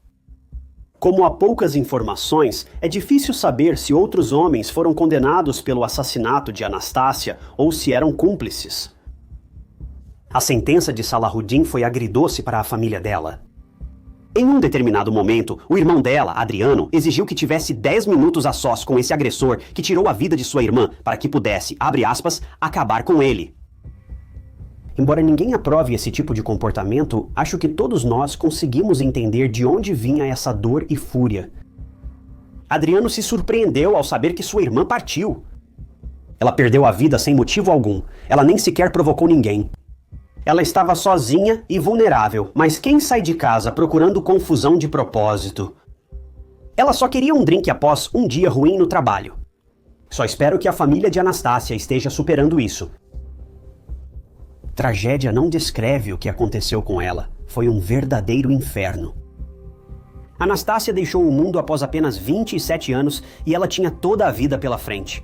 Como há poucas informações, é difícil saber se outros homens foram condenados pelo assassinato de Anastasia ou se eram cúmplices. A sentença de Salahuddin foi agridoce para a família dela. Em um determinado momento, o irmão dela, Adriano, exigiu que tivesse 10 minutos a sós com esse agressor que tirou a vida de sua irmã para que pudesse, abre aspas, acabar com ele. Embora ninguém aprove esse tipo de comportamento, acho que todos nós conseguimos entender de onde vinha essa dor e fúria. Adriano se surpreendeu ao saber que sua irmã partiu. Ela perdeu a vida sem motivo algum. Ela nem sequer provocou ninguém. Ela estava sozinha e vulnerável, mas quem sai de casa procurando confusão de propósito? Ela só queria um drink após um dia ruim no trabalho. Só espero que a família de Anastácia esteja superando isso. Tragédia não descreve o que aconteceu com ela. Foi um verdadeiro inferno. Anastácia deixou o mundo após apenas 27 anos e ela tinha toda a vida pela frente.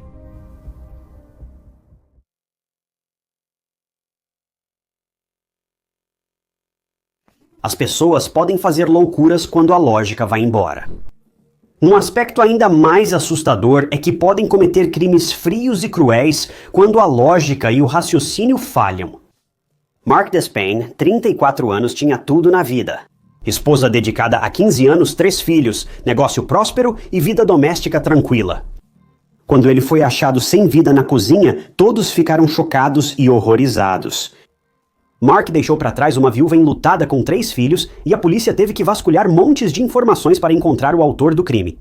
As pessoas podem fazer loucuras quando a lógica vai embora. Um aspecto ainda mais assustador é que podem cometer crimes frios e cruéis quando a lógica e o raciocínio falham. Mark Despain, 34 anos, tinha tudo na vida. Esposa dedicada há 15 anos, 3 filhos, negócio próspero e vida doméstica tranquila. Quando ele foi achado sem vida na cozinha, todos ficaram chocados e horrorizados. Mark deixou para trás uma viúva enlutada com 3 filhos e a polícia teve que vasculhar montes de informações para encontrar o autor do crime.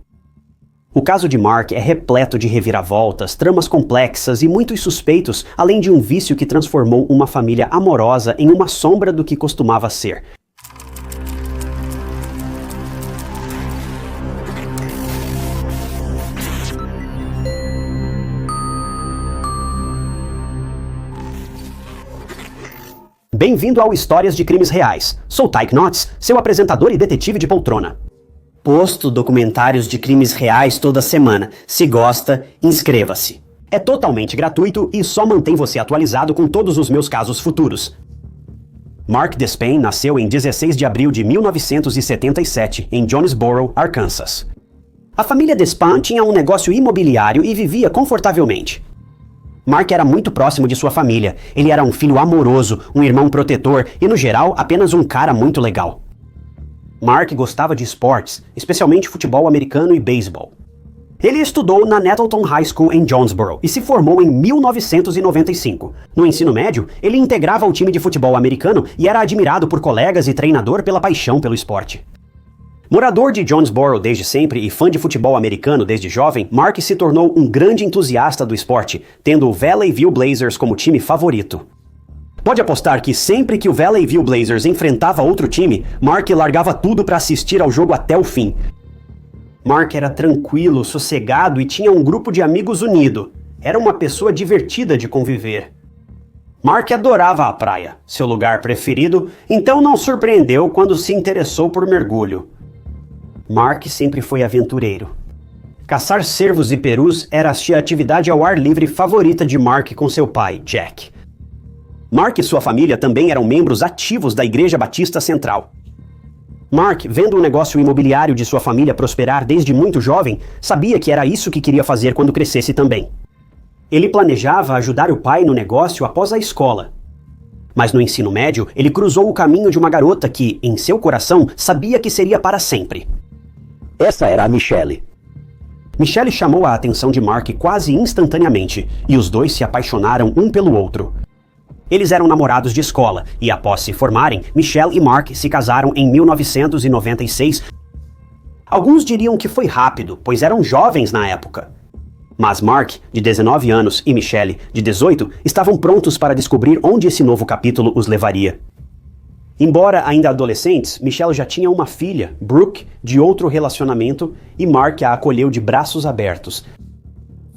O caso de Mark é repleto de reviravoltas, tramas complexas e muitos suspeitos, além de um vício que transformou uma família amorosa em uma sombra do que costumava ser. Bem-vindo ao Histórias de Crimes Reais. Sou Tyke Knotts, seu apresentador e detetive de poltrona. Posto documentários de crimes reais toda semana. Se gosta, inscreva-se. É totalmente gratuito e só mantém você atualizado com todos os meus casos futuros. Mark Despain nasceu em 16 de abril de 1977, em Jonesboro, Arkansas. A família Despain tinha um negócio imobiliário e vivia confortavelmente. Mark era muito próximo de sua família. Ele era um filho amoroso, um irmão protetor e, no geral, apenas um cara muito legal. Mark gostava de esportes, especialmente futebol americano e beisebol. Ele estudou na Nettleton High School em Jonesboro e se formou em 1995. No ensino médio, ele integrava o time de futebol americano e era admirado por colegas e treinador pela paixão pelo esporte. Morador de Jonesboro desde sempre e fã de futebol americano desde jovem, Mark se tornou um grande entusiasta do esporte, tendo o Valley View Blazers como time favorito. Pode apostar que sempre que o Valley View Blazers enfrentava outro time, Mark largava tudo para assistir ao jogo até o fim. Mark era tranquilo, sossegado e tinha um grupo de amigos unido. Era uma pessoa divertida de conviver. Mark adorava a praia, seu lugar preferido, então não surpreendeu quando se interessou por mergulho. Mark sempre foi aventureiro. Caçar cervos e perus era a atividade ao ar livre favorita de Mark com seu pai, Jack. Mark e sua família também eram membros ativos da Igreja Batista Central. Mark, vendo o negócio imobiliário de sua família prosperar desde muito jovem, sabia que era isso que queria fazer quando crescesse também. Ele planejava ajudar o pai no negócio após a escola. Mas no ensino médio, ele cruzou o caminho de uma garota que, em seu coração, sabia que seria para sempre. Essa era a Michelle. Michelle chamou a atenção de Mark quase instantaneamente, e os dois se apaixonaram um pelo outro. Eles eram namorados de escola, e após se formarem, Michelle e Mark se casaram em 1996. Alguns diriam que foi rápido, pois eram jovens na época. Mas Mark, de 19 anos, e Michelle, de 18, estavam prontos para descobrir onde esse novo capítulo os levaria. Embora ainda adolescentes, Michelle já tinha uma filha, Brooke, de outro relacionamento, e Mark a acolheu de braços abertos.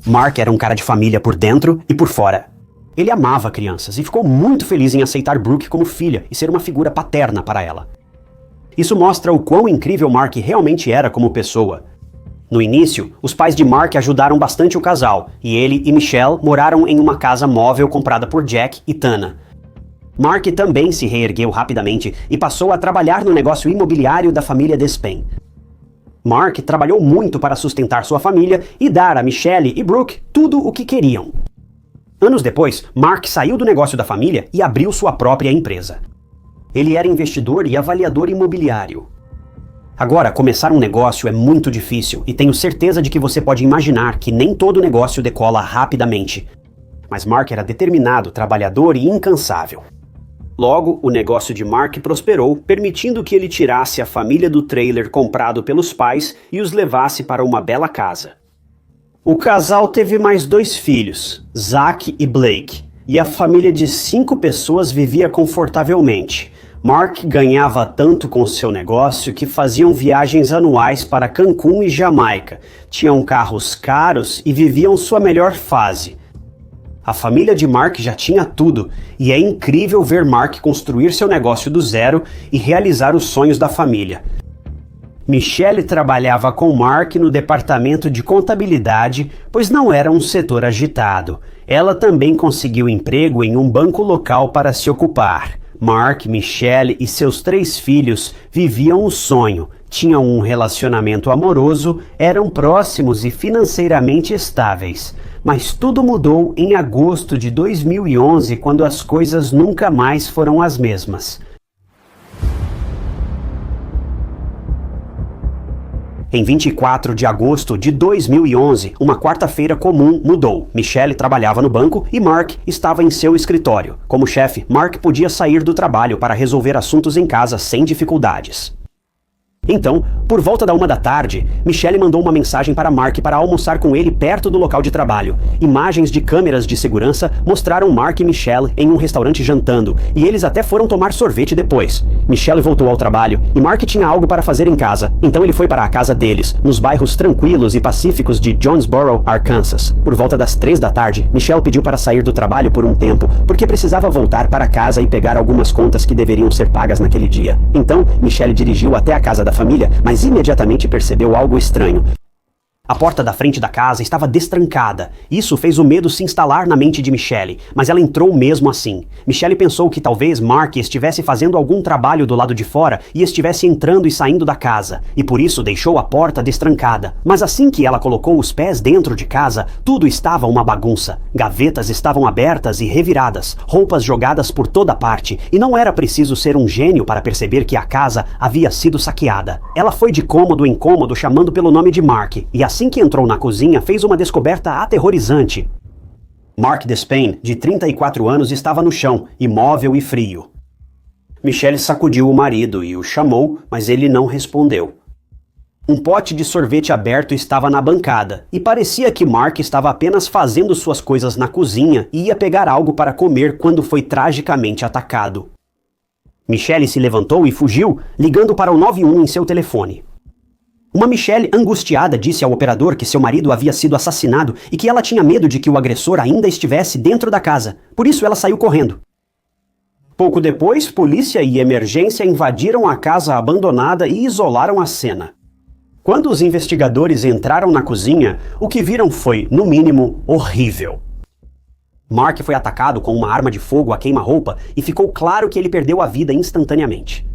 Mark era um cara de família por dentro e por fora. Ele amava crianças e ficou muito feliz em aceitar Brooke como filha e ser uma figura paterna para ela. Isso mostra o quão incrível Mark realmente era como pessoa. No início, os pais de Mark ajudaram bastante o casal, e ele e Michelle moraram em uma casa móvel comprada por Jack e Tana. Mark também se reergueu rapidamente e passou a trabalhar no negócio imobiliário da família Despain. Mark trabalhou muito para sustentar sua família e dar a Michelle e Brooke tudo o que queriam. Anos depois, Mark saiu do negócio da família e abriu sua própria empresa. Ele era investidor e avaliador imobiliário. Agora, começar um negócio é muito difícil e tenho certeza de que você pode imaginar que nem todo negócio decola rapidamente. Mas Mark era determinado, trabalhador e incansável. Logo, o negócio de Mark prosperou, permitindo que ele tirasse a família do trailer comprado pelos pais e os levasse para uma bela casa. O casal teve mais 2 filhos, Zach e Blake, e a família de 5 pessoas vivia confortavelmente. Mark ganhava tanto com seu negócio que faziam viagens anuais para Cancún e Jamaica, tinham carros caros e viviam sua melhor fase. A família de Mark já tinha tudo, e é incrível ver Mark construir seu negócio do zero e realizar os sonhos da família. Michelle trabalhava com Mark no departamento de contabilidade, pois não era um setor agitado. Ela também conseguiu emprego em um banco local para se ocupar. Mark, Michelle e seus 3 filhos viviam o sonho, tinham um relacionamento amoroso, eram próximos e financeiramente estáveis. Mas tudo mudou em agosto de 2011, quando as coisas nunca mais foram as mesmas. Em 24 de agosto de 2011, uma quarta-feira comum mudou. Michelle trabalhava no banco e Mark estava em seu escritório. Como chefe, Mark podia sair do trabalho para resolver assuntos em casa sem dificuldades. Então, por volta da 1 da tarde, Michelle mandou uma mensagem para Mark para almoçar com ele perto do local de trabalho. Imagens de câmeras de segurança mostraram Mark e Michelle em um restaurante jantando, e eles até foram tomar sorvete depois. Michelle voltou ao trabalho e Mark tinha algo para fazer em casa, então ele foi para a casa deles, nos bairros tranquilos e pacíficos de Jonesboro, Arkansas. Por volta das 3 da tarde, Michelle pediu para sair do trabalho por um tempo, porque precisava voltar para casa e pegar algumas contas que deveriam ser pagas naquele dia. Então, Michelle dirigiu até a casa da família, mas imediatamente percebeu algo estranho. A porta da frente da casa estava destrancada. Isso fez o medo se instalar na mente de Michelle, mas ela entrou mesmo assim. Michelle pensou que talvez Mark estivesse fazendo algum trabalho do lado de fora e estivesse entrando e saindo da casa, e por isso deixou a porta destrancada. Mas assim que ela colocou os pés dentro de casa, tudo estava uma bagunça. Gavetas estavam abertas e reviradas, roupas jogadas por toda parte, e não era preciso ser um gênio para perceber que a casa havia sido saqueada. Ela foi de cômodo em cômodo chamando pelo nome de Mark, e assim que entrou na cozinha, fez uma descoberta aterrorizante. Mark Despain, de 34 anos, estava no chão, imóvel e frio. Michelle sacudiu o marido e o chamou, mas ele não respondeu. Um pote de sorvete aberto estava na bancada, e parecia que Mark estava apenas fazendo suas coisas na cozinha e ia pegar algo para comer quando foi tragicamente atacado. Michelle se levantou e fugiu, ligando para o 91 em seu telefone. Uma Michelle angustiada disse ao operador que seu marido havia sido assassinado e que ela tinha medo de que o agressor ainda estivesse dentro da casa. Por isso ela saiu correndo. Pouco depois, polícia e emergência invadiram a casa abandonada e isolaram a cena. Quando os investigadores entraram na cozinha, o que viram foi, no mínimo, horrível. Mark foi atacado com uma arma de fogo a queima-roupa e ficou claro que ele perdeu a vida instantaneamente.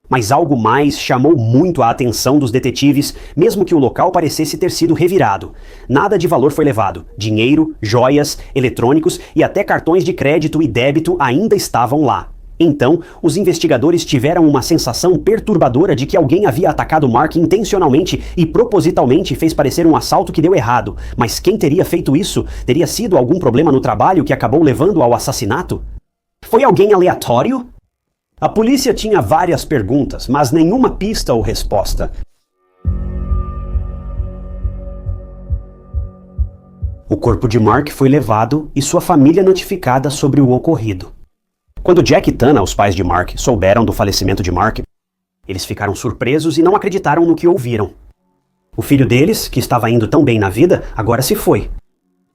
Mas algo mais chamou muito a atenção dos detetives, mesmo que o local parecesse ter sido revirado. Nada de valor foi levado. Dinheiro, joias, eletrônicos e até cartões de crédito e débito ainda estavam lá. Então, os investigadores tiveram uma sensação perturbadora de que alguém havia atacado Mark intencionalmente e propositalmente fez parecer um assalto que deu errado. Mas quem teria feito isso? Teria sido algum problema no trabalho que acabou levando ao assassinato? Foi alguém aleatório? A polícia tinha várias perguntas, mas nenhuma pista ou resposta. O corpo de Mark foi levado e sua família notificada sobre o ocorrido. Quando Jack e Tana, os pais de Mark, souberam do falecimento de Mark, eles ficaram surpresos e não acreditaram no que ouviram. O filho deles, que estava indo tão bem na vida, agora se foi.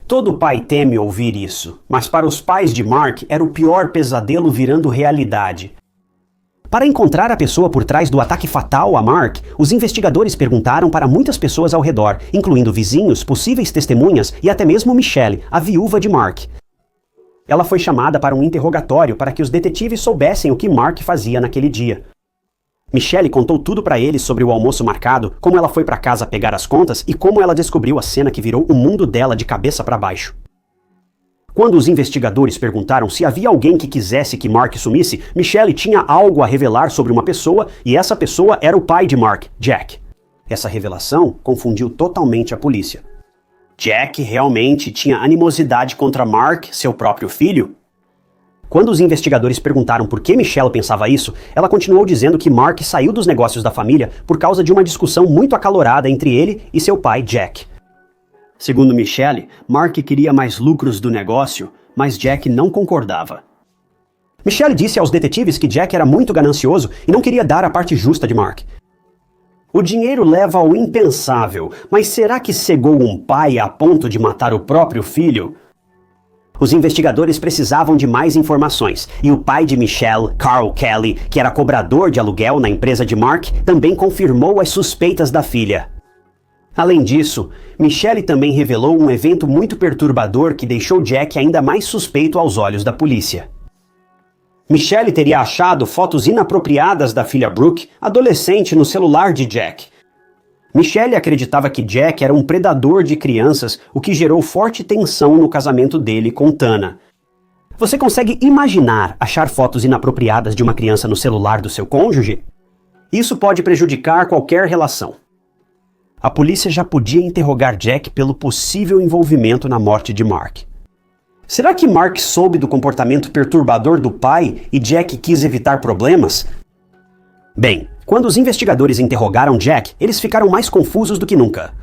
Todo pai teme ouvir isso, mas para os pais de Mark era o pior pesadelo virando realidade. Para encontrar a pessoa por trás do ataque fatal a Mark, os investigadores perguntaram para muitas pessoas ao redor, incluindo vizinhos, possíveis testemunhas e até mesmo Michelle, a viúva de Mark. Ela foi chamada para um interrogatório para que os detetives soubessem o que Mark fazia naquele dia. Michelle contou tudo para eles sobre o almoço marcado, como ela foi para casa pegar as contas e como ela descobriu a cena que virou o mundo dela de cabeça para baixo. Quando os investigadores perguntaram se havia alguém que quisesse que Mark sumisse, Michelle tinha algo a revelar sobre uma pessoa e essa pessoa era o pai de Mark, Jack. Essa revelação confundiu totalmente a polícia. Jack realmente tinha animosidade contra Mark, seu próprio filho? Quando os investigadores perguntaram por que Michelle pensava isso, ela continuou dizendo que Mark saiu dos negócios da família por causa de uma discussão muito acalorada entre ele e seu pai, Jack. Segundo Michelle, Mark queria mais lucros do negócio, mas Jack não concordava. Michelle disse aos detetives que Jack era muito ganancioso e não queria dar a parte justa de Mark. O dinheiro leva ao impensável, mas será que cegou um pai a ponto de matar o próprio filho? Os investigadores precisavam de mais informações, e o pai de Michelle, Carl Kelly, que era cobrador de aluguel na empresa de Mark, também confirmou as suspeitas da filha. Além disso, Michelle também revelou um evento muito perturbador que deixou Jack ainda mais suspeito aos olhos da polícia. Michelle teria achado fotos inapropriadas da filha Brooke, adolescente, no celular de Jack. Michelle acreditava que Jack era um predador de crianças, o que gerou forte tensão no casamento dele com Tana. Você consegue imaginar achar fotos inapropriadas de uma criança no celular do seu cônjuge? Isso pode prejudicar qualquer relação. A polícia já podia interrogar Jack pelo possível envolvimento na morte de Mark. Será que Mark soube do comportamento perturbador do pai e Jack quis evitar problemas? Bem, quando os investigadores interrogaram Jack, eles ficaram mais confusos do que nunca.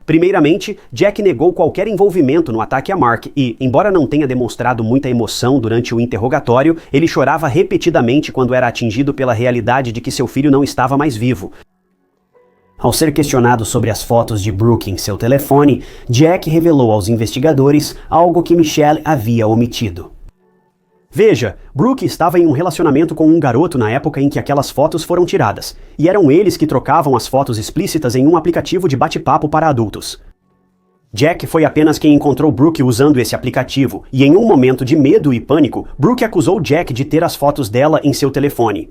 Primeiramente, Jack negou qualquer envolvimento no ataque a Mark e, embora não tenha demonstrado muita emoção durante o interrogatório, ele chorava repetidamente quando era atingido pela realidade de que seu filho não estava mais vivo. Ao ser questionado sobre as fotos de Brooke em seu telefone, Jack revelou aos investigadores algo que Michelle havia omitido. Veja, Brooke estava em um relacionamento com um garoto na época em que aquelas fotos foram tiradas, e eram eles que trocavam as fotos explícitas em um aplicativo de bate-papo para adultos. Jack foi apenas quem encontrou Brooke usando esse aplicativo, e em um momento de medo e pânico, Brooke acusou Jack de ter as fotos dela em seu telefone.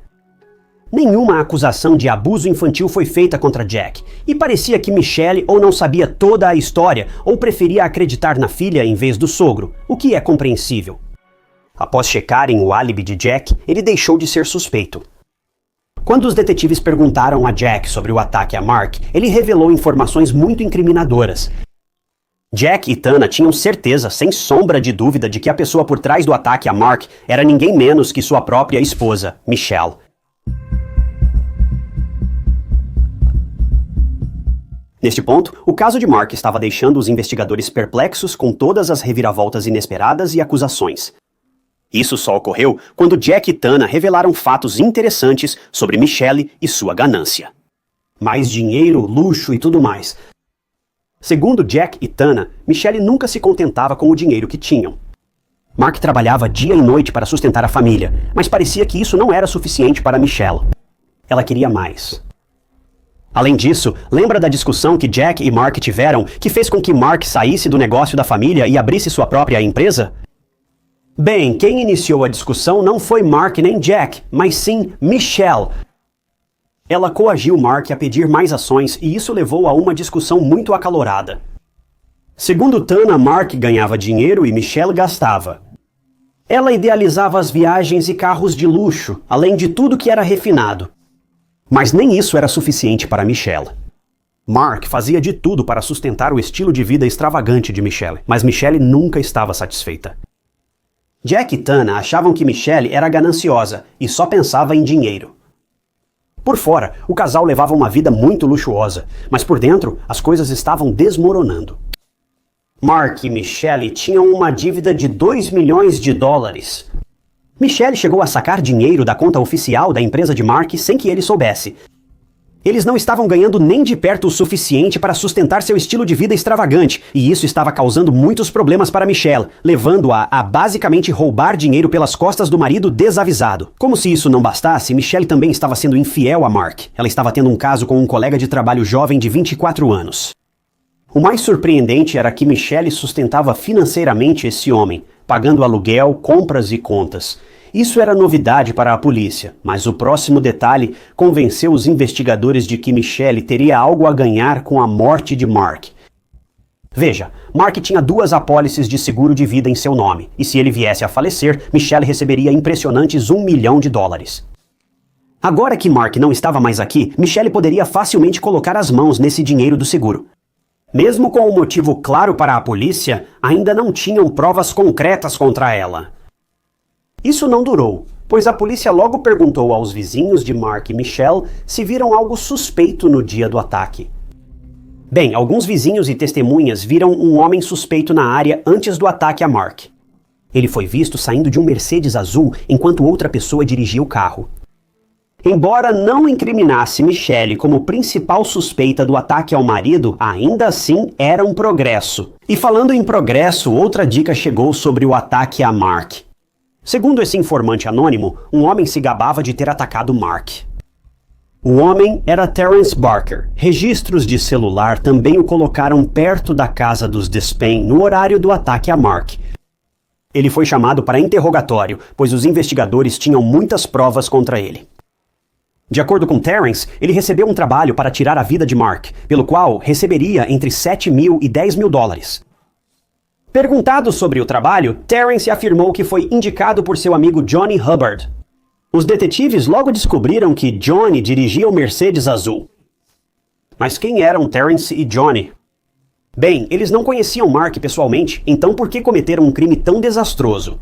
Nenhuma acusação de abuso infantil foi feita contra Jack, e parecia que Michelle ou não sabia toda a história, ou preferia acreditar na filha em vez do sogro, o que é compreensível. Após checarem o álibi de Jack, ele deixou de ser suspeito. Quando os detetives perguntaram a Jack sobre o ataque a Mark, ele revelou informações muito incriminadoras. Jack e Tana tinham certeza, sem sombra de dúvida, de que a pessoa por trás do ataque a Mark era ninguém menos que sua própria esposa, Michelle. Neste ponto, o caso de Mark estava deixando os investigadores perplexos com todas as reviravoltas inesperadas e acusações. Isso só ocorreu quando Jack e Tana revelaram fatos interessantes sobre Michelle e sua ganância. Mais dinheiro, luxo e tudo mais. Segundo Jack e Tana, Michelle nunca se contentava com o dinheiro que tinham. Mark trabalhava dia e noite para sustentar a família, mas parecia que isso não era suficiente para Michelle. Ela queria mais. Além disso, lembra da discussão que Jack e Mark tiveram que fez com que Mark saísse do negócio da família e abrisse sua própria empresa? Bem, quem iniciou a discussão não foi Mark nem Jack, mas sim Michelle. Ela coagiu Mark a pedir mais ações e isso levou a uma discussão muito acalorada. Segundo Tana, Mark ganhava dinheiro e Michelle gastava. Ela idealizava as viagens e carros de luxo, além de tudo que era refinado. Mas nem isso era suficiente para Michelle. Mark fazia de tudo para sustentar o estilo de vida extravagante de Michelle, mas Michelle nunca estava satisfeita. Jack e Tana achavam que Michelle era gananciosa e só pensava em dinheiro. Por fora, o casal levava uma vida muito luxuosa, mas por dentro, as coisas estavam desmoronando. Mark e Michelle tinham uma dívida de $2 milhões. Michelle chegou a sacar dinheiro da conta oficial da empresa de Mark sem que ele soubesse. Eles não estavam ganhando nem de perto o suficiente para sustentar seu estilo de vida extravagante, e isso estava causando muitos problemas para Michelle, levando-a a basicamente roubar dinheiro pelas costas do marido desavisado. Como se isso não bastasse, Michelle também estava sendo infiel a Mark. Ela estava tendo um caso com um colega de trabalho jovem de 24 anos. O mais surpreendente era que Michelle sustentava financeiramente esse homem, pagando aluguel, compras e contas. Isso era novidade para a polícia, mas o próximo detalhe convenceu os investigadores de que Michelle teria algo a ganhar com a morte de Mark. Veja, Mark tinha 2 apólices de seguro de vida em seu nome, e se ele viesse a falecer, Michelle receberia impressionantes $1 milhão. Agora que Mark não estava mais aqui, Michelle poderia facilmente colocar as mãos nesse dinheiro do seguro. Mesmo com um motivo claro para a polícia, ainda não tinham provas concretas contra ela. Isso não durou, pois a polícia logo perguntou aos vizinhos de Mark e Michelle se viram algo suspeito no dia do ataque. Bem, alguns vizinhos e testemunhas viram um homem suspeito na área antes do ataque a Mark. Ele foi visto saindo de um Mercedes azul enquanto outra pessoa dirigia o carro. Embora não incriminasse Michelle como principal suspeita do ataque ao marido, ainda assim era um progresso. E falando em progresso, outra dica chegou sobre o ataque a Mark. Segundo esse informante anônimo, um homem se gabava de ter atacado Mark. O homem era Terence Barker. Registros de celular também o colocaram perto da casa dos Despain no horário do ataque a Mark. Ele foi chamado para interrogatório, pois os investigadores tinham muitas provas contra ele. De acordo com Terence, ele recebeu um trabalho para tirar a vida de Mark, pelo qual receberia entre 7 mil e 10 mil dólares. Perguntado sobre o trabalho, Terence afirmou que foi indicado por seu amigo Johnny Hubbard. Os detetives logo descobriram que Johnny dirigia o Mercedes azul. Mas quem eram Terence e Johnny? Bem, eles não conheciam Mark pessoalmente, então por que cometeram um crime tão desastroso?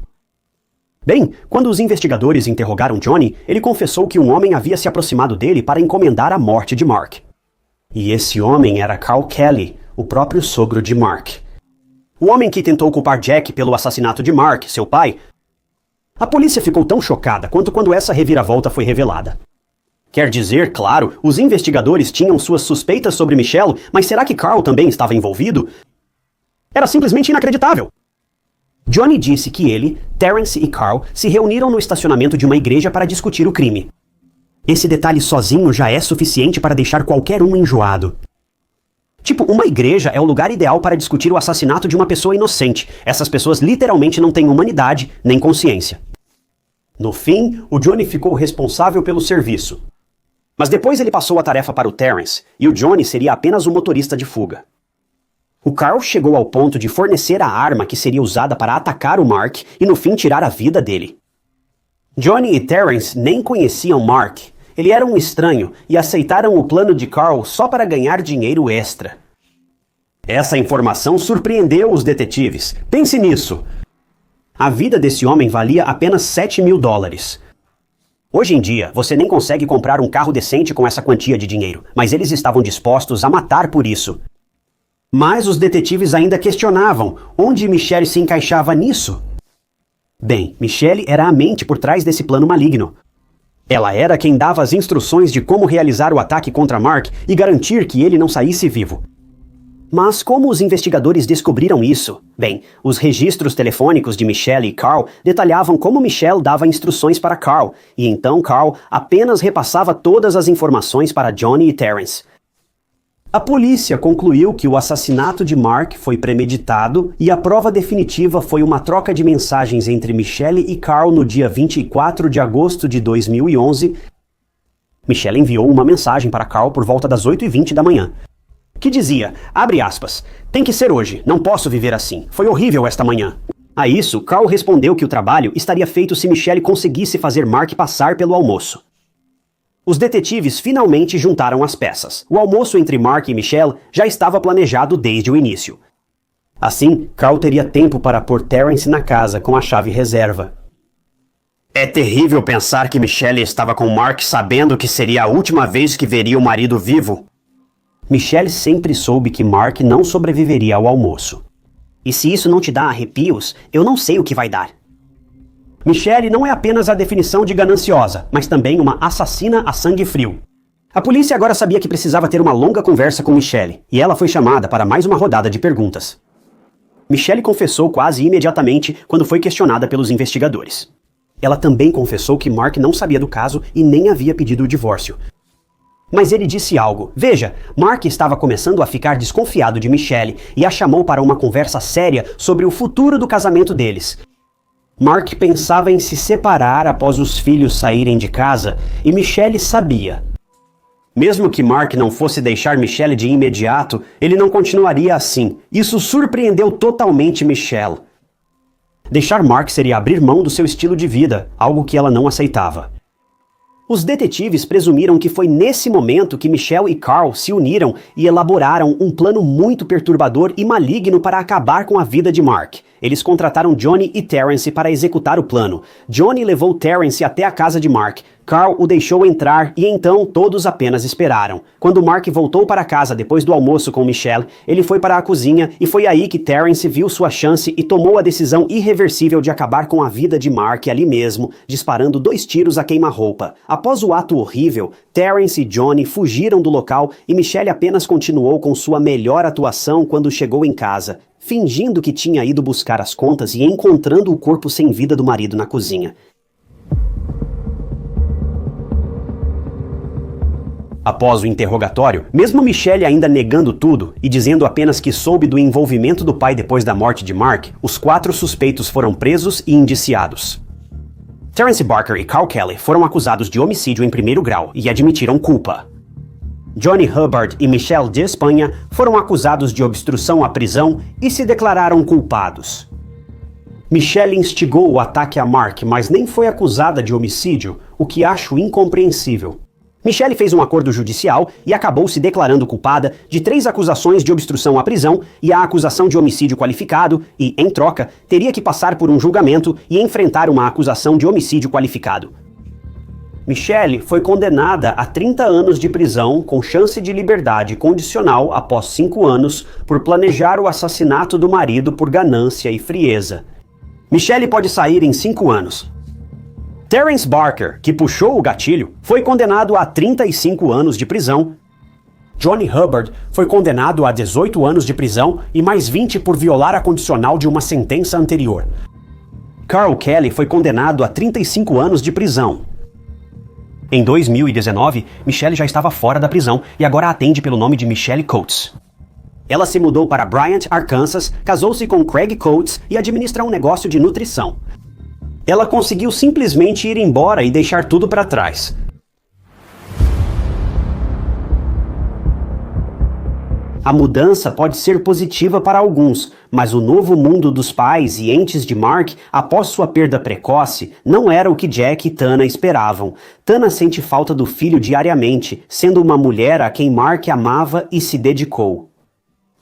Bem, quando os investigadores interrogaram Johnny, ele confessou que um homem havia se aproximado dele para encomendar a morte de Mark. E esse homem era Carl Kelly, o próprio sogro de Mark. O homem que tentou culpar Jack pelo assassinato de Mark, seu pai. A polícia ficou tão chocada quanto quando essa reviravolta foi revelada. Quer dizer, claro, os investigadores tinham suas suspeitas sobre Michelle, mas será que Carl também estava envolvido? Era simplesmente inacreditável. Johnny disse que ele, Terence e Carl se reuniram no estacionamento de uma igreja para discutir o crime. Esse detalhe sozinho já é suficiente para deixar qualquer um enjoado. Tipo, uma igreja é o lugar ideal para discutir o assassinato de uma pessoa inocente. Essas pessoas literalmente não têm humanidade nem consciência. No fim, o Johnny ficou responsável pelo serviço. Mas depois ele passou a tarefa para o Terence, e o Johnny seria apenas o motorista de fuga. O Carl chegou ao ponto de fornecer a arma que seria usada para atacar o Mark e no fim tirar a vida dele. Johnny e Terence nem conheciam Mark. Ele era um estranho e aceitaram o plano de Carl só para ganhar dinheiro extra. Essa informação surpreendeu os detetives. Pense nisso. A vida desse homem valia apenas 7 mil dólares. Hoje em dia, você nem consegue comprar um carro decente com essa quantia de dinheiro, mas eles estavam dispostos a matar por isso. Mas os detetives ainda questionavam onde Michelle se encaixava nisso. Bem, Michelle era a mente por trás desse plano maligno. Ela era quem dava as instruções de como realizar o ataque contra Mark e garantir que ele não saísse vivo. Mas como os investigadores descobriram isso? Bem, os registros telefônicos de Michelle e Carl detalhavam como Michelle dava instruções para Carl, e então Carl apenas repassava todas as informações para Johnny e Terence. A polícia concluiu que o assassinato de Mark foi premeditado e a prova definitiva foi uma troca de mensagens entre Michelle e Carl no dia 24 de agosto de 2011. Michelle enviou uma mensagem para Carl por volta das 8h20 da manhã, que dizia, abre aspas, tem que ser hoje, não posso viver assim, foi horrível esta manhã. A isso, Carl respondeu que o trabalho estaria feito se Michelle conseguisse fazer Mark passar pelo almoço. Os detetives finalmente juntaram as peças. O almoço entre Mark e Michelle já estava planejado desde o início. Assim, Carl teria tempo para pôr Terence na casa com a chave reserva. É terrível pensar que Michelle estava com Mark sabendo que seria a última vez que veria o marido vivo. Michelle sempre soube que Mark não sobreviveria ao almoço. E se isso não te dá arrepios, eu não sei o que vai dar. Michelle não é apenas a definição de gananciosa, mas também uma assassina a sangue frio. A polícia agora sabia que precisava ter uma longa conversa com Michelle, e ela foi chamada para mais uma rodada de perguntas. Michelle confessou quase imediatamente quando foi questionada pelos investigadores. Ela também confessou que Mark não sabia do caso e nem havia pedido o divórcio. Mas ele disse algo. Veja, Mark estava começando a ficar desconfiado de Michelle e a chamou para uma conversa séria sobre o futuro do casamento deles. Mark pensava em se separar após os filhos saírem de casa e Michelle sabia. Mesmo que Mark não fosse deixar Michelle de imediato, ele não continuaria assim. Isso surpreendeu totalmente Michelle. Deixar Mark seria abrir mão do seu estilo de vida, algo que ela não aceitava. Os detetives presumiram que foi nesse momento que Michelle e Carl se uniram e elaboraram um plano muito perturbador e maligno para acabar com a vida de Mark. Eles contrataram Johnny e Terrence para executar o plano. Johnny levou Terrence até a casa de Mark. Carl o deixou entrar e então todos apenas esperaram. Quando Mark voltou para casa depois do almoço com Michelle, ele foi para a cozinha e foi aí que Terrence viu sua chance e tomou a decisão irreversível de acabar com a vida de Mark ali mesmo, disparando 2 tiros a queima-roupa. Após o ato horrível, Terrence e Johnny fugiram do local e Michelle apenas continuou com sua melhor atuação quando chegou em casa, fingindo que tinha ido buscar as contas e encontrando o corpo sem vida do marido na cozinha. Após o interrogatório, mesmo Michelle ainda negando tudo e dizendo apenas que soube do envolvimento do pai depois da morte de Mark, os 4 suspeitos foram presos e indiciados. Terrence Barker e Carl Kelly foram acusados de homicídio em 1º grau e admitiram culpa. Johnny Hubbard e Michelle de Espanha foram acusados de obstrução à prisão e se declararam culpados. Michelle instigou o ataque a Mark, mas nem foi acusada de homicídio, o que acho incompreensível. Michelle fez um acordo judicial e acabou se declarando culpada de 3 acusações de obstrução à prisão e a acusação de homicídio qualificado e, em troca, teria que passar por um julgamento e enfrentar uma acusação de homicídio qualificado. Michelle foi condenada a 30 anos de prisão com chance de liberdade condicional após 5 anos por planejar o assassinato do marido por ganância e frieza. Michelle pode sair em 5 anos. Terrence Barker, que puxou o gatilho, foi condenado a 35 anos de prisão. Johnny Hubbard foi condenado a 18 anos de prisão e mais 20 por violar a condicional de uma sentença anterior. Carl Kelly foi condenado a 35 anos de prisão. Em 2019, Michelle já estava fora da prisão e agora atende pelo nome de Michelle Coates. Ela se mudou para Bryant, Arkansas, casou-se com Craig Coates e administra um negócio de nutrição. Ela conseguiu simplesmente ir embora e deixar tudo para trás. A mudança pode ser positiva para alguns, mas o novo mundo dos pais e entes de Mark, após sua perda precoce, não era o que Jack e Tana esperavam. Tana sente falta do filho diariamente, sendo uma mulher a quem Mark amava e se dedicou.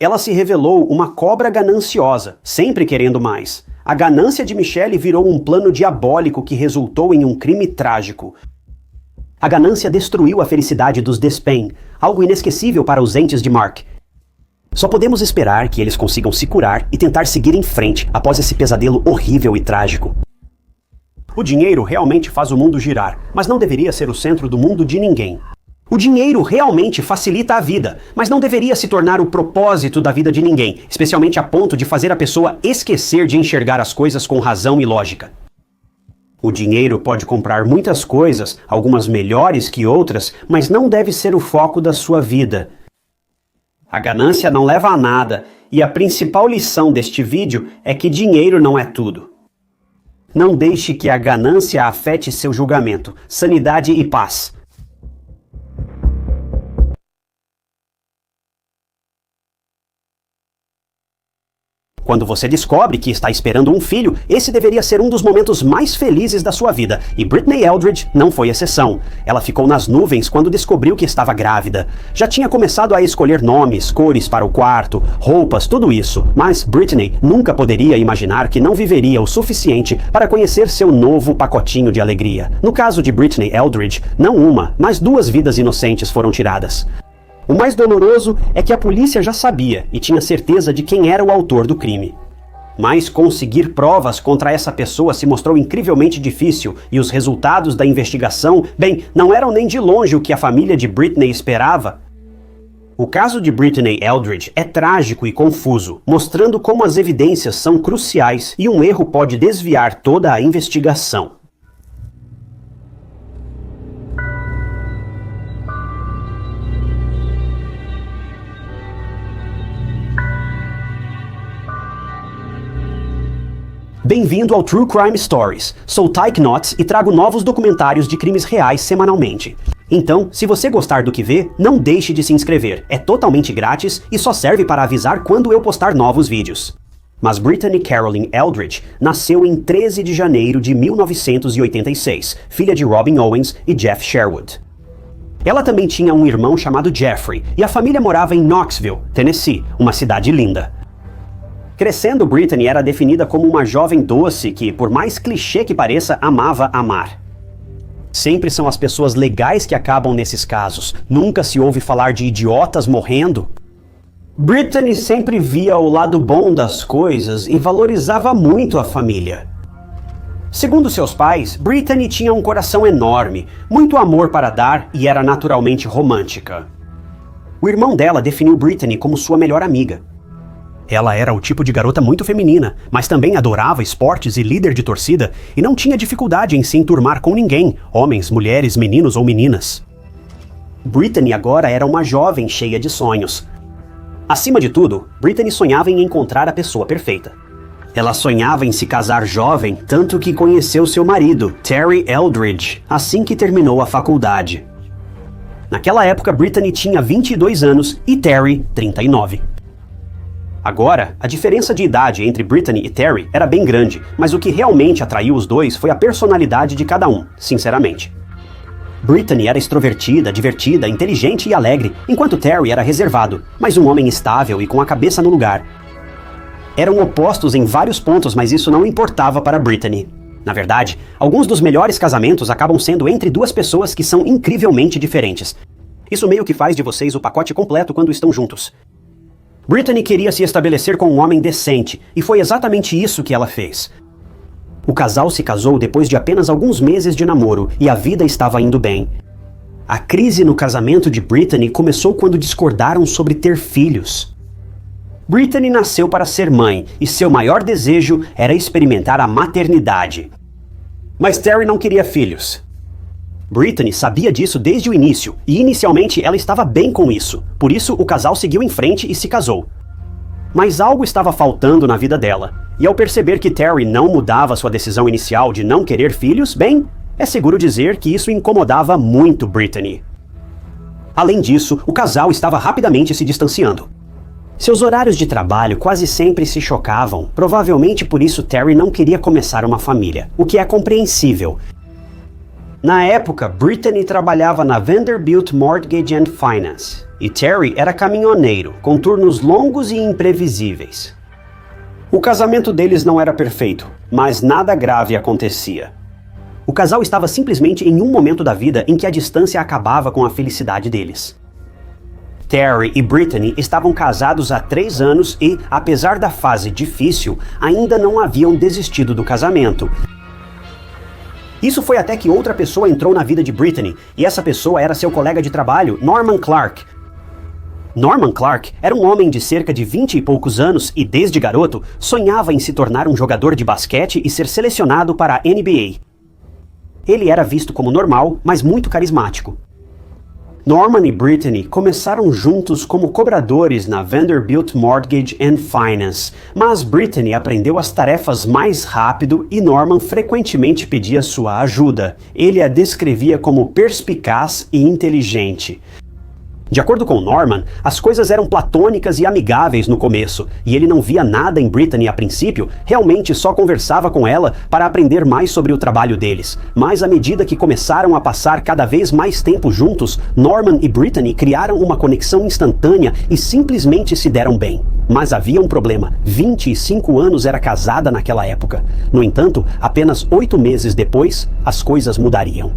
Ela se revelou uma cobra gananciosa, sempre querendo mais. A ganância de Michelle virou um plano diabólico que resultou em um crime trágico. A ganância destruiu a felicidade dos Despain, algo inesquecível para os entes de Mark. Só podemos esperar que eles consigam se curar e tentar seguir em frente após esse pesadelo horrível e trágico. O dinheiro realmente faz o mundo girar, mas não deveria ser o centro do mundo de ninguém. O dinheiro realmente facilita a vida, mas não deveria se tornar o propósito da vida de ninguém, especialmente a ponto de fazer a pessoa esquecer de enxergar as coisas com razão e lógica. O dinheiro pode comprar muitas coisas, algumas melhores que outras, mas não deve ser o foco da sua vida. A ganância não leva a nada, e a principal lição deste vídeo é que dinheiro não é tudo. Não deixe que a ganância afete seu julgamento, sanidade e paz. Quando você descobre que está esperando um filho, esse deveria ser um dos momentos mais felizes da sua vida, e Britney Eldridge não foi exceção. Ela ficou nas nuvens quando descobriu que estava grávida. Já tinha começado a escolher nomes, cores para o quarto, roupas, tudo isso, mas Britney nunca poderia imaginar que não viveria o suficiente para conhecer seu novo pacotinho de alegria. No caso de Britney Eldridge, não uma, mas 2 vidas inocentes foram tiradas. O mais doloroso é que a polícia já sabia e tinha certeza de quem era o autor do crime. Mas conseguir provas contra essa pessoa se mostrou incrivelmente difícil e os resultados da investigação, bem, não eram nem de longe o que a família de Britney esperava. O caso de Britney Eldridge é trágico e confuso, mostrando como as evidências são cruciais e um erro pode desviar toda a investigação. Bem-vindo ao True Crime Stories. Sou Ty Knotts e trago novos documentários de crimes reais semanalmente. Então, se você gostar do que vê, não deixe de se inscrever. É totalmente grátis e só serve para avisar quando eu postar novos vídeos. Mas Brittany Carolyn Eldridge nasceu em 13 de janeiro de 1986, filha de Robin Owens e Jeff Sherwood. Ela também tinha um irmão chamado Jeffrey, e a família morava em Knoxville, Tennessee, uma cidade linda. Crescendo, Brittany era definida como uma jovem doce que, por mais clichê que pareça, amava amar. Sempre são as pessoas legais que acabam nesses casos. Nunca se ouve falar de idiotas morrendo. Brittany sempre via o lado bom das coisas e valorizava muito a família. Segundo seus pais, Brittany tinha um coração enorme, muito amor para dar e era naturalmente romântica. O irmão dela definiu Brittany como sua melhor amiga. Ela era o tipo de garota muito feminina, mas também adorava esportes e líder de torcida e não tinha dificuldade em se enturmar com ninguém, homens, mulheres, meninos ou meninas. Brittany agora era uma jovem cheia de sonhos. Acima de tudo, Brittany sonhava em encontrar a pessoa perfeita. Ela sonhava em se casar jovem, tanto que conheceu seu marido, Terry Eldridge, assim que terminou a faculdade. Naquela época, Brittany tinha 22 anos e Terry, 39. Agora, a diferença de idade entre Brittany e Terry era bem grande, mas o que realmente atraiu os dois foi a personalidade de cada um, sinceramente. Brittany era extrovertida, divertida, inteligente e alegre, enquanto Terry era reservado, mas um homem estável e com a cabeça no lugar. Eram opostos em vários pontos, mas isso não importava para Brittany. Na verdade, alguns dos melhores casamentos acabam sendo entre duas pessoas que são incrivelmente diferentes. Isso meio que faz de vocês o pacote completo quando estão juntos. Brittany queria se estabelecer com um homem decente, e foi exatamente isso que ela fez. O casal se casou depois de apenas alguns meses de namoro, e a vida estava indo bem. A crise no casamento de Brittany começou quando discordaram sobre ter filhos. Brittany nasceu para ser mãe, e seu maior desejo era experimentar a maternidade. Mas Terry não queria filhos. Brittany sabia disso desde o início, e inicialmente ela estava bem com isso. Por isso, o casal seguiu em frente e se casou. Mas algo estava faltando na vida dela, e ao perceber que Terry não mudava sua decisão inicial de não querer filhos, bem, é seguro dizer que isso incomodava muito Brittany. Além disso, o casal estava rapidamente se distanciando. Seus horários de trabalho quase sempre se chocavam, provavelmente por isso Terry não queria começar uma família, o que é compreensível. Na época, Brittany trabalhava na Vanderbilt Mortgage and Finance, e Terry era caminhoneiro, com turnos longos e imprevisíveis. O casamento deles não era perfeito, mas nada grave acontecia. O casal estava simplesmente em um momento da vida em que a distância acabava com a felicidade deles. Terry e Brittany estavam casados há 3 anos e, apesar da fase difícil, ainda não haviam desistido do casamento. Isso foi até que outra pessoa entrou na vida de Brittany, e essa pessoa era seu colega de trabalho, Norman Clark. Norman Clark era um homem de cerca de 20 e poucos anos e, desde garoto, sonhava em se tornar um jogador de basquete e ser selecionado para a NBA. Ele era visto como normal, mas muito carismático. Norman e Brittany começaram juntos como cobradores na Vanderbilt Mortgage and Finance, mas Brittany aprendeu as tarefas mais rápido e Norman frequentemente pedia sua ajuda. Ele a descrevia como perspicaz e inteligente. De acordo com Norman, as coisas eram platônicas e amigáveis no começo, e ele não via nada em Brittany a princípio, realmente só conversava com ela para aprender mais sobre o trabalho deles. Mas à medida que começaram a passar cada vez mais tempo juntos, Norman e Brittany criaram uma conexão instantânea e simplesmente se deram bem. Mas havia um problema: 25 anos era casada naquela época. No entanto, apenas 8 meses depois, as coisas mudariam.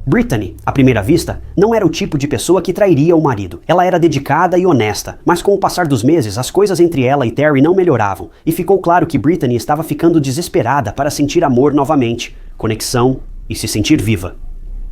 Brittany, à primeira vista, não era o tipo de pessoa que trairia o marido. Ela era dedicada e honesta, mas com o passar dos meses, as coisas entre ela e Terry não melhoravam, e ficou claro que Brittany estava ficando desesperada para sentir amor novamente, conexão e se sentir viva.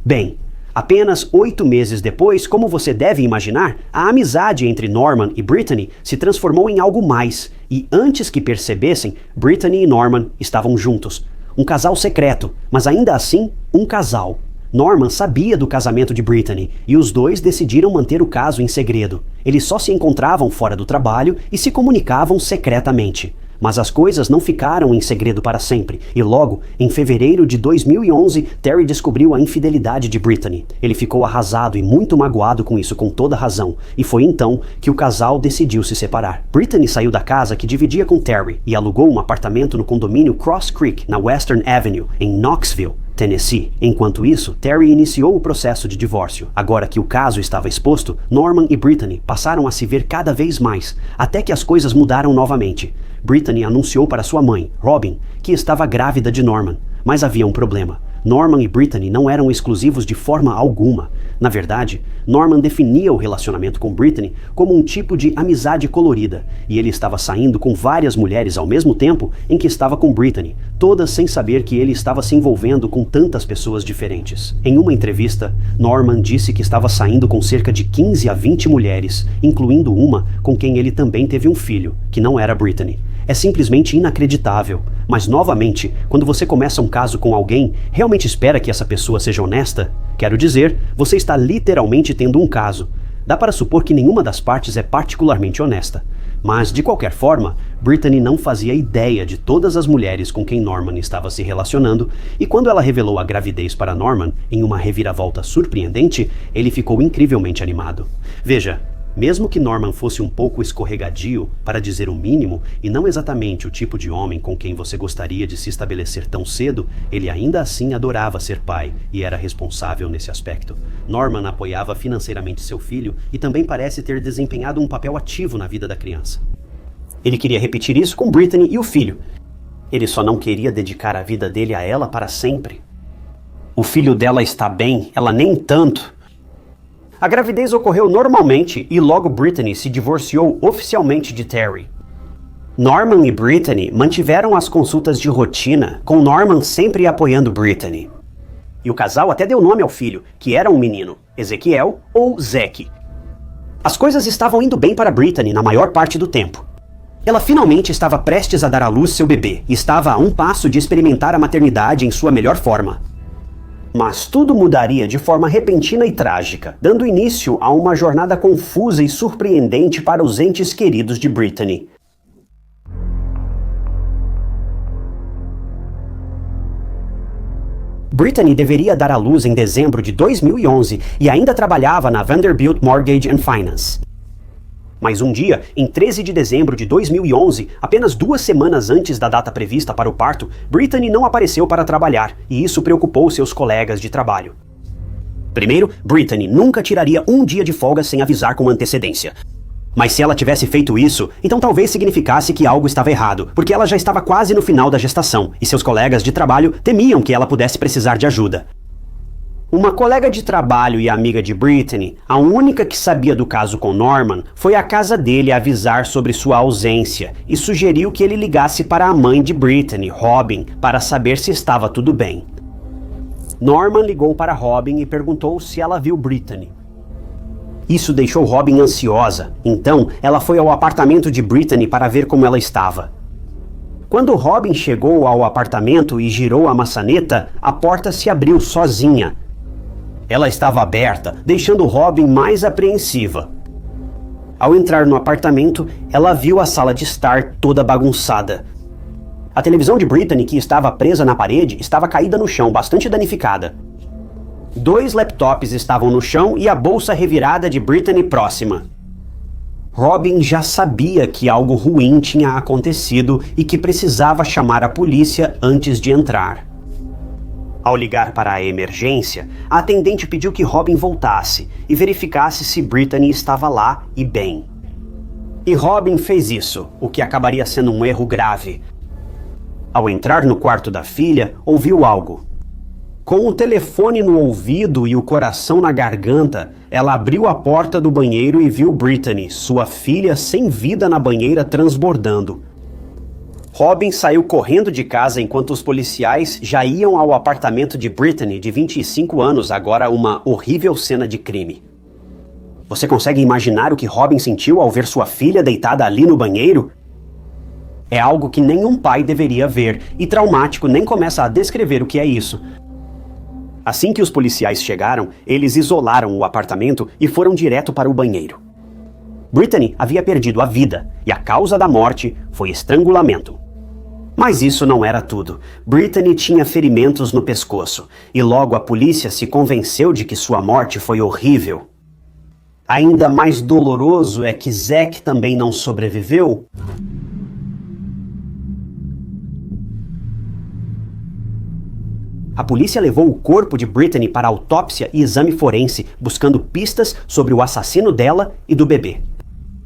Bem, apenas 8 meses depois, como você deve imaginar, a amizade entre Norman e Brittany se transformou em algo mais, e antes que percebessem, Brittany e Norman estavam juntos. Um casal secreto, mas ainda assim, um casal. Norman sabia do casamento de Brittany, e os dois decidiram manter o caso em segredo. Eles só se encontravam fora do trabalho e se comunicavam secretamente. Mas as coisas não ficaram em segredo para sempre, e logo, em fevereiro de 2011, Terry descobriu a infidelidade de Brittany. Ele ficou arrasado e muito magoado com isso, com toda razão, e foi então que o casal decidiu se separar. Brittany saiu da casa que dividia com Terry e alugou um apartamento no condomínio Cross Creek, na Western Avenue, em Knoxville. Tennessee. Enquanto isso, Terry iniciou o processo de divórcio. Agora que o caso estava exposto, Norman e Brittany passaram a se ver cada vez mais, até que as coisas mudaram novamente. Brittany anunciou para sua mãe, Robin, que estava grávida de Norman, mas havia um problema. Norman e Brittany não eram exclusivos de forma alguma. Na verdade, Norman definia o relacionamento com Brittany como um tipo de amizade colorida, e ele estava saindo com várias mulheres ao mesmo tempo em que estava com Brittany, todas sem saber que ele estava se envolvendo com tantas pessoas diferentes. Em uma entrevista, Norman disse que estava saindo com cerca de 15 a 20 mulheres, incluindo uma com quem ele também teve um filho, que não era Brittany. É simplesmente inacreditável. Mas, novamente, quando você começa um caso com alguém, realmente espera que essa pessoa seja honesta? Quero dizer, você está literalmente tendo um caso. Dá para supor que nenhuma das partes é particularmente honesta. Mas, de qualquer forma, Brittany não fazia ideia de todas as mulheres com quem Norman estava se relacionando, e quando ela revelou a gravidez para Norman, em uma reviravolta surpreendente, ele ficou incrivelmente animado. Veja, mesmo que Norman fosse um pouco escorregadio, para dizer o mínimo, e não exatamente o tipo de homem com quem você gostaria de se estabelecer tão cedo, ele ainda assim adorava ser pai e era responsável nesse aspecto. Norman apoiava financeiramente seu filho e também parece ter desempenhado um papel ativo na vida da criança. Ele queria repetir isso com Brittany e o filho. Ele só não queria dedicar a vida dele a ela para sempre. O filho dela está bem, ela nem tanto. A gravidez ocorreu normalmente e logo Brittany se divorciou oficialmente de Terry. Norman e Brittany mantiveram as consultas de rotina, com Norman sempre apoiando Brittany. E o casal até deu nome ao filho, que era um menino, Ezequiel ou Zeke. As coisas estavam indo bem para Brittany na maior parte do tempo. Ela finalmente estava prestes a dar à luz seu bebê e estava a um passo de experimentar a maternidade em sua melhor forma. Mas tudo mudaria de forma repentina e trágica, dando início a uma jornada confusa e surpreendente para os entes queridos de Brittany. Brittany deveria dar à luz em dezembro de 2011 e ainda trabalhava na Vanderbilt Mortgage and Finance. Mas um dia, em 13 de dezembro de 2011, apenas 2 semanas antes da data prevista para o parto, Brittany não apareceu para trabalhar, e isso preocupou seus colegas de trabalho. Primeiro, Brittany nunca tiraria um dia de folga sem avisar com antecedência. Mas se ela tivesse feito isso, então talvez significasse que algo estava errado, porque ela já estava quase no final da gestação, e seus colegas de trabalho temiam que ela pudesse precisar de ajuda. Uma colega de trabalho e amiga de Brittany, a única que sabia do caso com Norman, foi à casa dele avisar sobre sua ausência e sugeriu que ele ligasse para a mãe de Brittany, Robin, para saber se estava tudo bem. Norman ligou para Robin e perguntou se ela viu Brittany. Isso deixou Robin ansiosa, então ela foi ao apartamento de Brittany para ver como ela estava. Quando Robin chegou ao apartamento e girou a maçaneta, a porta se abriu sozinha. Ela estava aberta, deixando Robin mais apreensiva. Ao entrar no apartamento, ela viu a sala de estar toda bagunçada. A televisão de Brittany, que estava presa na parede, estava caída no chão, bastante danificada. 2 laptops estavam no chão e a bolsa revirada de Brittany próxima. Robin já sabia que algo ruim tinha acontecido e que precisava chamar a polícia antes de entrar. Ao ligar para a emergência, a atendente pediu que Robin voltasse e verificasse se Brittany estava lá e bem. E Robin fez isso, o que acabaria sendo um erro grave. Ao entrar no quarto da filha, ouviu algo. Com o telefone no ouvido e o coração na garganta, ela abriu a porta do banheiro e viu Brittany, sua filha sem vida na banheira, transbordando. Robin saiu correndo de casa enquanto os policiais já iam ao apartamento de Brittany, de 25 anos, agora uma horrível cena de crime. Você consegue imaginar o que Robin sentiu ao ver sua filha deitada ali no banheiro? É algo que nenhum pai deveria ver, e traumático nem começa a descrever o que é isso. Assim que os policiais chegaram, eles isolaram o apartamento e foram direto para o banheiro. Brittany havia perdido a vida, e a causa da morte foi estrangulamento. Mas isso não era tudo. Brittany tinha ferimentos no pescoço, e logo a polícia se convenceu de que sua morte foi horrível. Ainda mais doloroso é que Zeke também não sobreviveu. A polícia levou o corpo de Brittany para autópsia e exame forense, buscando pistas sobre o assassino dela e do bebê.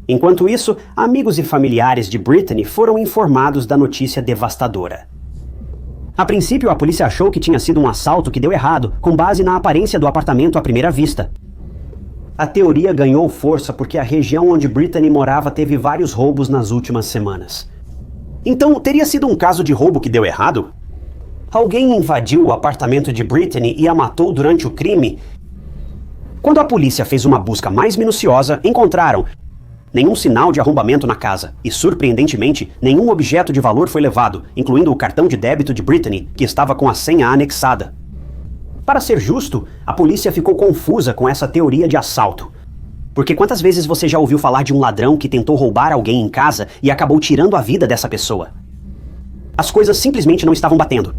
Enquanto isso, amigos e familiares de Brittany foram informados da notícia devastadora. A princípio, a polícia achou que tinha sido um assalto que deu errado, com base na aparência do apartamento à primeira vista. A teoria ganhou força porque a região onde Brittany morava teve vários roubos nas últimas semanas. Então, teria sido um caso de roubo que deu errado? Alguém invadiu o apartamento de Brittany e a matou durante o crime? Quando a polícia fez uma busca mais minuciosa, encontraram nenhum sinal de arrombamento na casa e, surpreendentemente, nenhum objeto de valor foi levado, incluindo o cartão de débito de Brittany, que estava com a senha anexada. Para ser justo, a polícia ficou confusa com essa teoria de assalto. Porque quantas vezes você já ouviu falar de um ladrão que tentou roubar alguém em casa e acabou tirando a vida dessa pessoa? As coisas simplesmente não estavam batendo.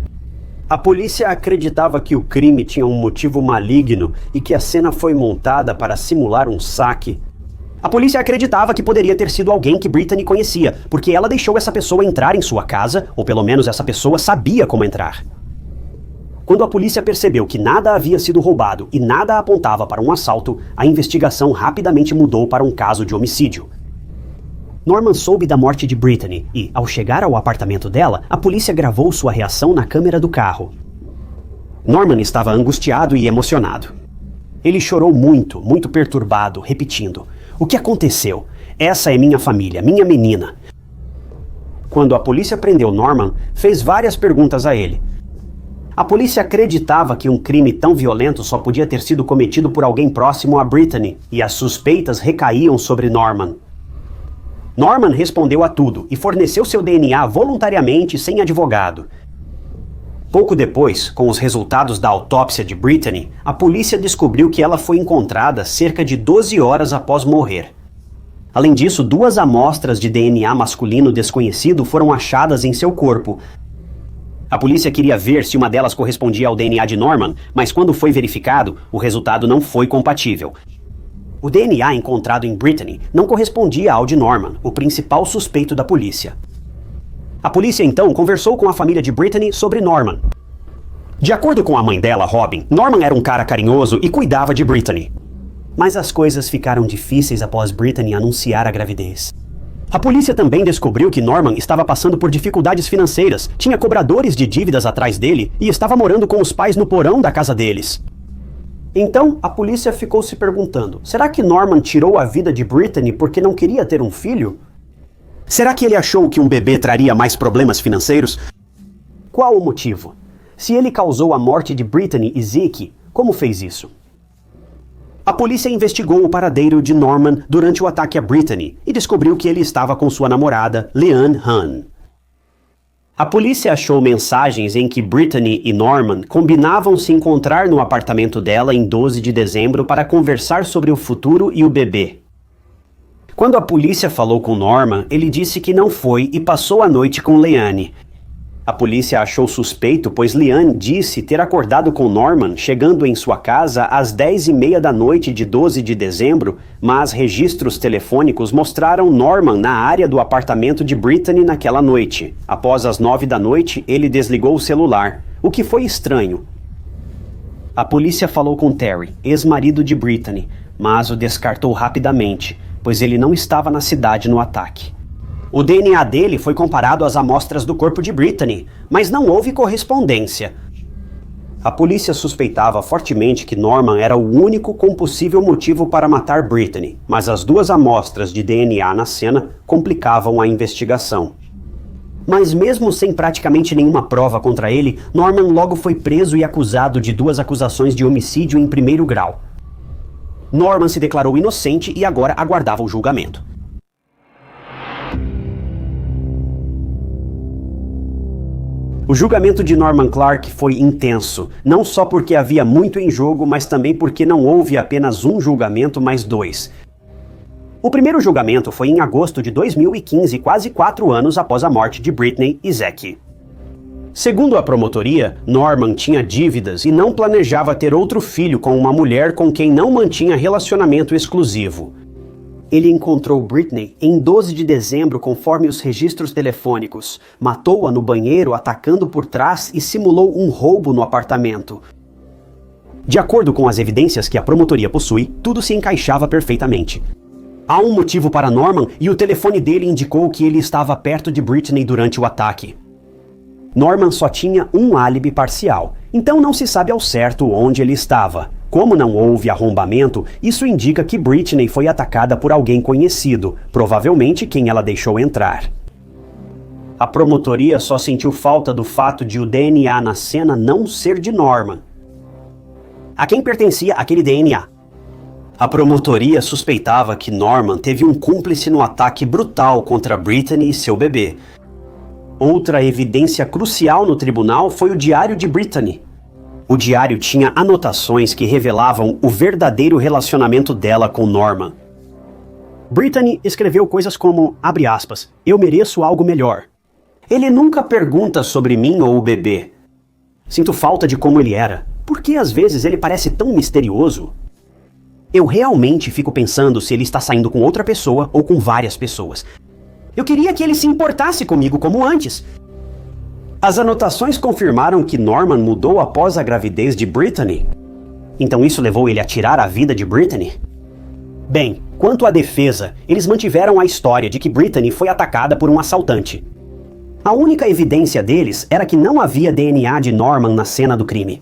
A polícia acreditava que o crime tinha um motivo maligno e que a cena foi montada para simular um saque. A polícia acreditava que poderia ter sido alguém que Brittany conhecia, porque ela deixou essa pessoa entrar em sua casa, ou pelo menos essa pessoa sabia como entrar. Quando a polícia percebeu que nada havia sido roubado e nada apontava para um assalto, a investigação rapidamente mudou para um caso de homicídio. Norman soube da morte de Brittany e, ao chegar ao apartamento dela, a polícia gravou sua reação na câmera do carro. Norman estava angustiado e emocionado. Ele chorou muito, muito perturbado, repetindo: "O que aconteceu? Essa é minha família, minha menina." Quando a polícia prendeu Norman, fez várias perguntas a ele. A polícia acreditava que um crime tão violento só podia ter sido cometido por alguém próximo a Brittany, e as suspeitas recaíam sobre Norman. Norman respondeu a tudo e forneceu seu DNA voluntariamente sem advogado. Pouco depois, com os resultados da autópsia de Brittany, a polícia descobriu que ela foi encontrada cerca de 12 horas após morrer. Além disso, 2 amostras de DNA masculino desconhecido foram achadas em seu corpo. A polícia queria ver se uma delas correspondia ao DNA de Norman, mas quando foi verificado, o resultado não foi compatível. O DNA encontrado em Brittany não correspondia ao de Norman, o principal suspeito da polícia. A polícia então conversou com a família de Brittany sobre Norman. De acordo com a mãe dela, Robin, Norman era um cara carinhoso e cuidava de Brittany. Mas as coisas ficaram difíceis após Brittany anunciar a gravidez. A polícia também descobriu que Norman estava passando por dificuldades financeiras, tinha cobradores de dívidas atrás dele e estava morando com os pais no porão da casa deles. Então, a polícia ficou se perguntando: será que Norman tirou a vida de Brittany porque não queria ter um filho? Será que ele achou que um bebê traria mais problemas financeiros? Qual o motivo? Se ele causou a morte de Brittany e Zeke, como fez isso? A polícia investigou o paradeiro de Norman durante o ataque a Brittany e descobriu que ele estava com sua namorada, Leanne Hahn. A polícia achou mensagens em que Brittany e Norman combinavam se encontrar no apartamento dela em 12 de dezembro para conversar sobre o futuro e o bebê. Quando a polícia falou com Norman, ele disse que não foi e passou a noite com Leanne. A polícia achou suspeito, pois Leanne disse ter acordado com Norman chegando em sua casa às 10h30 da noite de 12 de dezembro, mas registros telefônicos mostraram Norman na área do apartamento de Brittany naquela noite. Após as 9 da noite, ele desligou o celular, o que foi estranho. A polícia falou com Terry, ex-marido de Brittany, mas o descartou rapidamente, pois ele não estava na cidade no ataque. O DNA dele foi comparado às amostras do corpo de Brittany, mas não houve correspondência. A polícia suspeitava fortemente que Norman era o único com possível motivo para matar Brittany, mas as 2 amostras de DNA na cena complicavam a investigação. Mas mesmo sem praticamente nenhuma prova contra ele, Norman logo foi preso e acusado de 2 acusações de homicídio em 1º grau. Norman se declarou inocente e agora aguardava o julgamento. O julgamento de Norman Clark foi intenso, não só porque havia muito em jogo, mas também porque não houve apenas um julgamento, mas 2. O primeiro julgamento foi em agosto de 2015, quase 4 anos após a morte de Brittany e Zeke. Segundo a promotoria, Norman tinha dívidas e não planejava ter outro filho com uma mulher com quem não mantinha relacionamento exclusivo. Ele encontrou Britney em 12 de dezembro conforme os registros telefônicos. Matou-a no banheiro atacando por trás e simulou um roubo no apartamento. De acordo com as evidências que a promotoria possui, tudo se encaixava perfeitamente. Há um motivo para Norman e o telefone dele indicou que ele estava perto de Britney durante o ataque. Norman só tinha um álibi parcial, então não se sabe ao certo onde ele estava. Como não houve arrombamento, isso indica que Britney foi atacada por alguém conhecido, provavelmente quem ela deixou entrar. A promotoria só sentiu falta do fato de o DNA na cena não ser de Norman. A quem pertencia aquele DNA? A promotoria suspeitava que Norman teve um cúmplice no ataque brutal contra Britney e seu bebê. Outra evidência crucial no tribunal foi o diário de Britney. O diário tinha anotações que revelavam o verdadeiro relacionamento dela com Norman. Britney escreveu coisas como, abre aspas, eu mereço algo melhor. Ele nunca pergunta sobre mim ou o bebê. Sinto falta de como ele era. Por que às vezes ele parece tão misterioso? Eu realmente fico pensando se ele está saindo com outra pessoa ou com várias pessoas. Eu queria que ele se importasse comigo como antes. As anotações confirmaram que Norman mudou após a gravidez de Britney. Então isso levou ele a tirar a vida de Britney? Bem, quanto à defesa, eles mantiveram a história de que Britney foi atacada por um assaltante. A única evidência deles era que não havia DNA de Norman na cena do crime.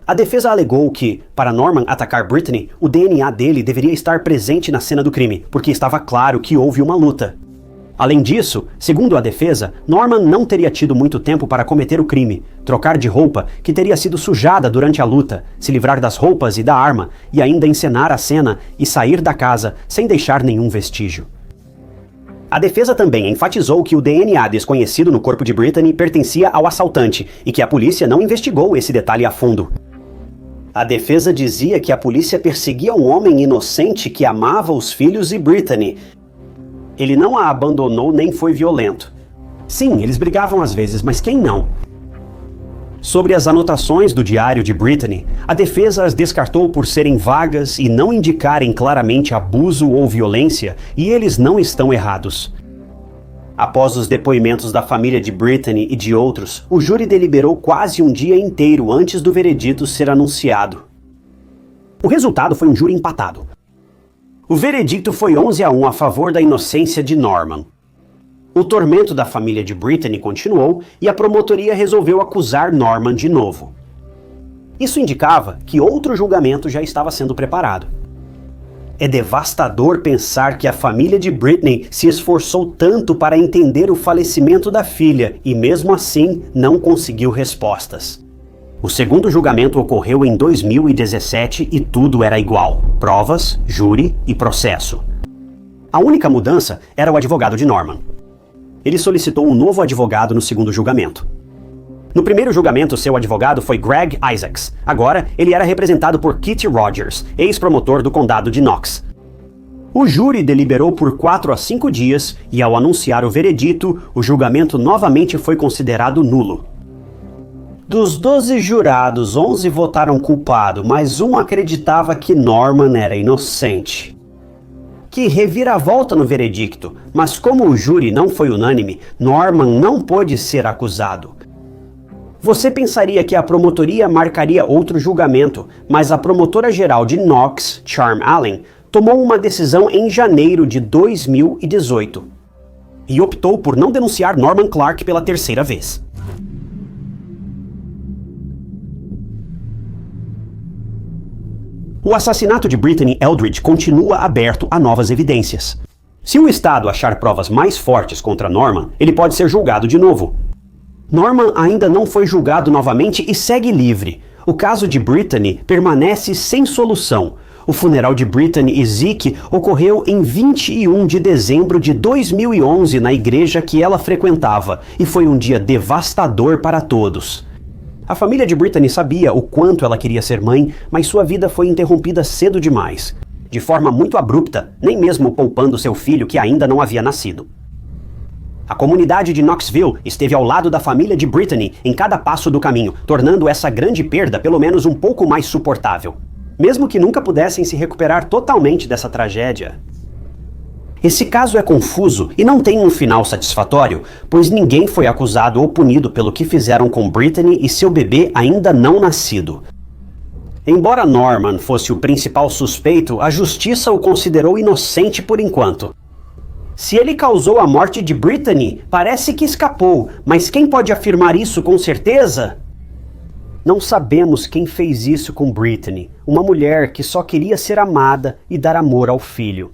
A defesa alegou que, para Norman atacar Britney, o DNA dele deveria estar presente na cena do crime, porque estava claro que houve uma luta. Além disso, segundo a defesa, Norman não teria tido muito tempo para cometer o crime, trocar de roupa, que teria sido sujada durante a luta, se livrar das roupas e da arma, e ainda encenar a cena e sair da casa sem deixar nenhum vestígio. A defesa também enfatizou que o DNA desconhecido no corpo de Britney pertencia ao assaltante e que a polícia não investigou esse detalhe a fundo. A defesa dizia que a polícia perseguia um homem inocente que amava os filhos e Britney. Ele não a abandonou nem foi violento. Sim, eles brigavam às vezes, mas quem não? Sobre as anotações do diário de Britney, a defesa as descartou por serem vagas e não indicarem claramente abuso ou violência, e eles não estão errados. Após os depoimentos da família de Britney e de outros, o júri deliberou quase um dia inteiro antes do veredito ser anunciado. O resultado foi um júri empatado. O veredito foi 11-1 a favor da inocência de Norman. O tormento da família de Britney continuou e a promotoria resolveu acusar Norman de novo. Isso indicava que outro julgamento já estava sendo preparado. É devastador pensar que a família de Britney se esforçou tanto para entender o falecimento da filha e mesmo assim não conseguiu respostas. O segundo julgamento ocorreu em 2017 e tudo era igual: provas, júri e processo. A única mudança era o advogado de Norman. Ele solicitou um novo advogado no segundo julgamento. No primeiro julgamento, seu advogado foi Greg Isaacs. Agora, ele era representado por Keith Rogers, ex-promotor do condado de Knox. O júri deliberou por 4 a 5 dias e, ao anunciar o veredito, o julgamento novamente foi considerado nulo. Dos 12 jurados, 11 votaram culpado, mas um acreditava que Norman era inocente. Que reviravolta no veredicto, mas como o júri não foi unânime, Norman não pôde ser acusado. Você pensaria que a promotoria marcaria outro julgamento, mas a promotora-geral de Knox, Charm Allen, tomou uma decisão em janeiro de 2018 e optou por não denunciar Norman Clark pela terceira vez. O assassinato de Britney Eldridge continua aberto a novas evidências. Se o Estado achar provas mais fortes contra Norman, ele pode ser julgado de novo. Norman ainda não foi julgado novamente e segue livre. O caso de Britney permanece sem solução. O funeral de Britney e Zeke ocorreu em 21 de dezembro de 2011 na igreja que ela frequentava e foi um dia devastador para todos. A família de Britney sabia o quanto ela queria ser mãe, mas sua vida foi interrompida cedo demais. De forma muito abrupta, nem mesmo poupando seu filho que ainda não havia nascido. A comunidade de Knoxville esteve ao lado da família de Britney em cada passo do caminho, tornando essa grande perda pelo menos um pouco mais suportável. Mesmo que nunca pudessem se recuperar totalmente dessa tragédia. Esse caso é confuso e não tem um final satisfatório, pois ninguém foi acusado ou punido pelo que fizeram com Brittany e seu bebê ainda não nascido. Embora Norman fosse o principal suspeito, a justiça o considerou inocente por enquanto. Se ele causou a morte de Brittany, parece que escapou, mas quem pode afirmar isso com certeza? Não sabemos quem fez isso com Brittany, uma mulher que só queria ser amada e dar amor ao filho.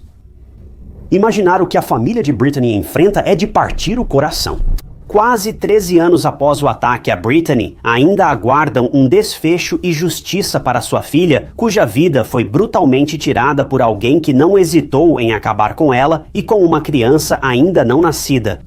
Imaginar o que a família de Brittany enfrenta é de partir o coração. Quase 13 anos após o ataque a Brittany, ainda aguardam um desfecho e justiça para sua filha, cuja vida foi brutalmente tirada por alguém que não hesitou em acabar com ela e com uma criança ainda não nascida.